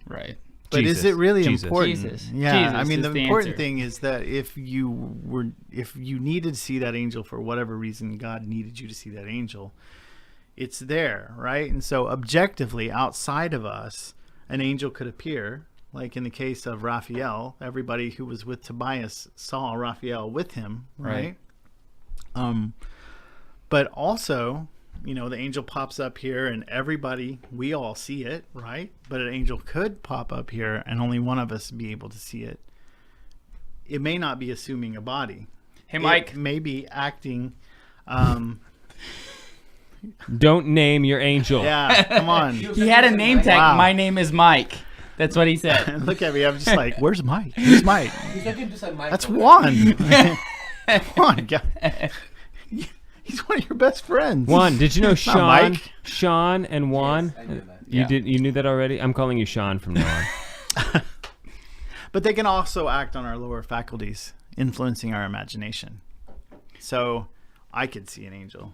Right. But is it really important? Jesus. Yeah. Jesus I mean, the important answer. thing is that if you needed to see that angel for whatever reason, God needed you to see that angel, it's there, right? And so objectively, outside of us, an angel could appear. Like in the case of Raphael, everybody who was with Tobias saw Raphael with him, right? But also, you know, the angel pops up here and we all see it, right? But an angel could pop up here and only one of us be able to see it. It may not be assuming a body. Hey, Mike. It may be acting. Don't name your angel. Yeah, come on. He had a name tag. Wow. My name is Mike. That's what he said. Look at me. I'm just like, where's Mike? Who's Mike? He's looking just like Mike. That's Juan. Juan. He's one of your best friends. Juan, did you know Sean? Mike. Sean and Juan. Yes, I knew that. You knew that already? I'm calling you Sean from now on. But they can also act on our lower faculties, influencing our imagination. So I could see an angel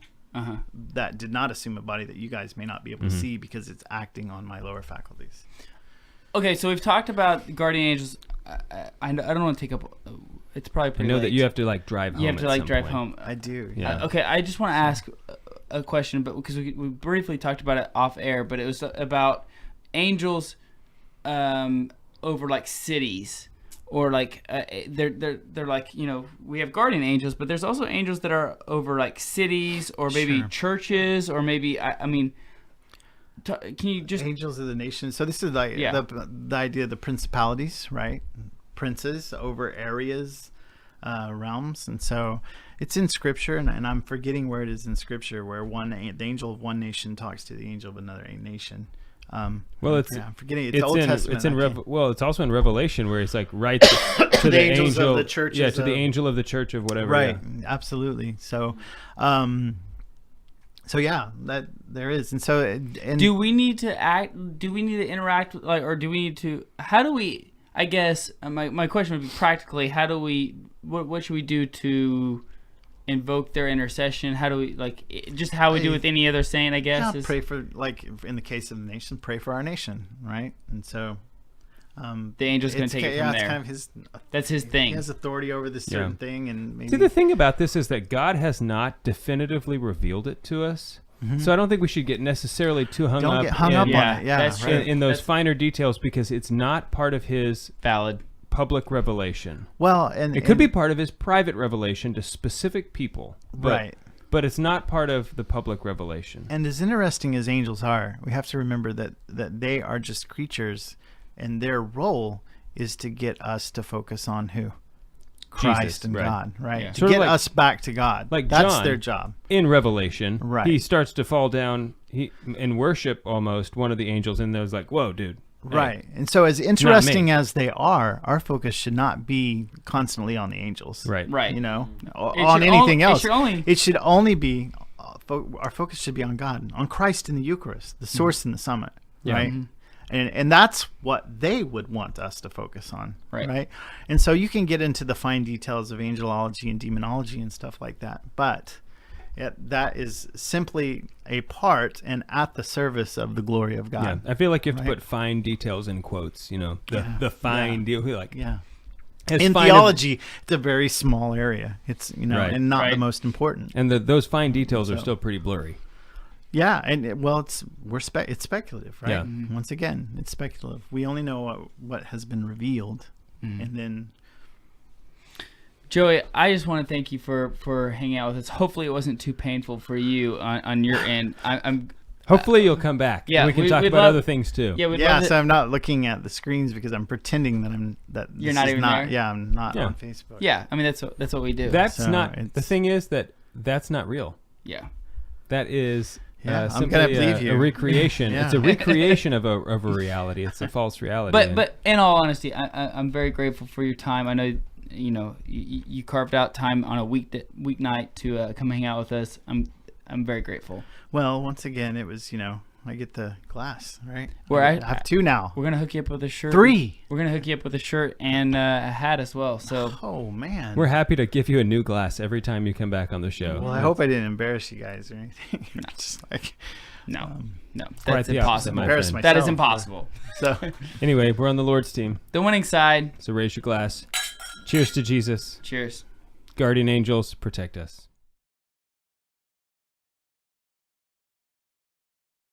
that did not assume a body that you guys may not be able to see because it's acting on my lower faculties. Okay, so we've talked about guardian angels. I don't want to take up. It's probably pretty. I know late. that you have to like drive home. You have to like drive point. home. I do. Yeah. Okay, I just want to ask a question, but because we briefly talked about it off air, but it was about angels over like cities, or like they're like, you know, we have guardian angels, but there's also angels that are over like cities or maybe churches or maybe I mean. Can you just angels of the nations? So this is like the idea of the principalities, right? Princes over areas, realms, and so it's in Scripture, and I'm forgetting where it is in Scripture where the angel of one nation talks to the angel of another nation. Well, it's I'm forgetting. It's Old Testament. It's also in Revelation where it's like right to the angel of the church. Yeah, to the angel of the church of whatever. Right. Yeah. Absolutely. So, that there is, and so do we need to act? Do we need to interact? Or do we need to? How do we? I guess my question would be practically: how do we? What should we do to invoke their intercession? How do we just how we do with any other saint? I guess pray for, like in the case of the nation, pray for our nation, right? And so the angel's going to take it from there. It's kind of that's his thing. He has authority over this certain thing, and maybe. See, the thing about this is that God has not definitively revealed it to us. Mm-hmm. So I don't think we should get necessarily too hung up. Don't get hung up on it. Yeah, that's right. in those finer details, because it's not part of his valid public revelation. Well, and it could be part of his private revelation to specific people, right? But it's not part of the public revelation. And as interesting as angels are, we have to remember that they are just creatures, and their role is to get us to focus on who? Christ Jesus, and right. God, right? Yeah. To get us back to God. Like that's John, their job. In Revelation, right. He starts to fall down in worship almost, one of the angels, and there's like, whoa, dude. Right. And so as interesting as they are, our focus should not be constantly on the angels. Right. Right. You know, on anything else. It should only be, our focus should be on God, on Christ in the Eucharist, the source and the summit. Yeah. Right. Mm-hmm. And that's what they would want us to focus on. Right. And so you can get into the fine details of angelology and demonology and stuff like that. But that is simply a part and at the service of the glory of God. Yeah. I feel like you have to put fine details in quotes, the fine deal. In theology, it's a very small area. It's, and not the most important. And those fine details are still pretty blurry. Yeah, and it's speculative, right? Yeah. Once again, it's speculative. We only know what has been revealed, and then. Joey, I just want to thank you for hanging out with us. Hopefully, it wasn't too painful for you on your end. Hopefully, you'll come back. Yeah, we can talk about other things too. Yeah, so I'm not looking at the screens because I'm pretending that you're not even there. Yeah, I'm not on Facebook. Yeah, I mean that's what we do. That's not the thing. Is that's not real. Yeah, that is. I'm gonna believe you. A recreation. It's a recreation of a reality. It's a false reality. But in all honesty, I'm very grateful for your time. I know you carved out time on a weeknight to come hang out with us. I'm very grateful. Well, once again, it was I get the glass, right? I have 2 now. We're gonna hook you up with a shirt. 3. We're gonna hook you up with a shirt and a hat as well. So. Oh man. We're happy to give you a new glass every time you come back on the show. Well, I hope I didn't embarrass you guys or anything. Just no, that's impossible. That is impossible. So anyway, we're on the Lord's team. The winning side. So raise your glass. Cheers to Jesus. Cheers. Guardian angels, protect us.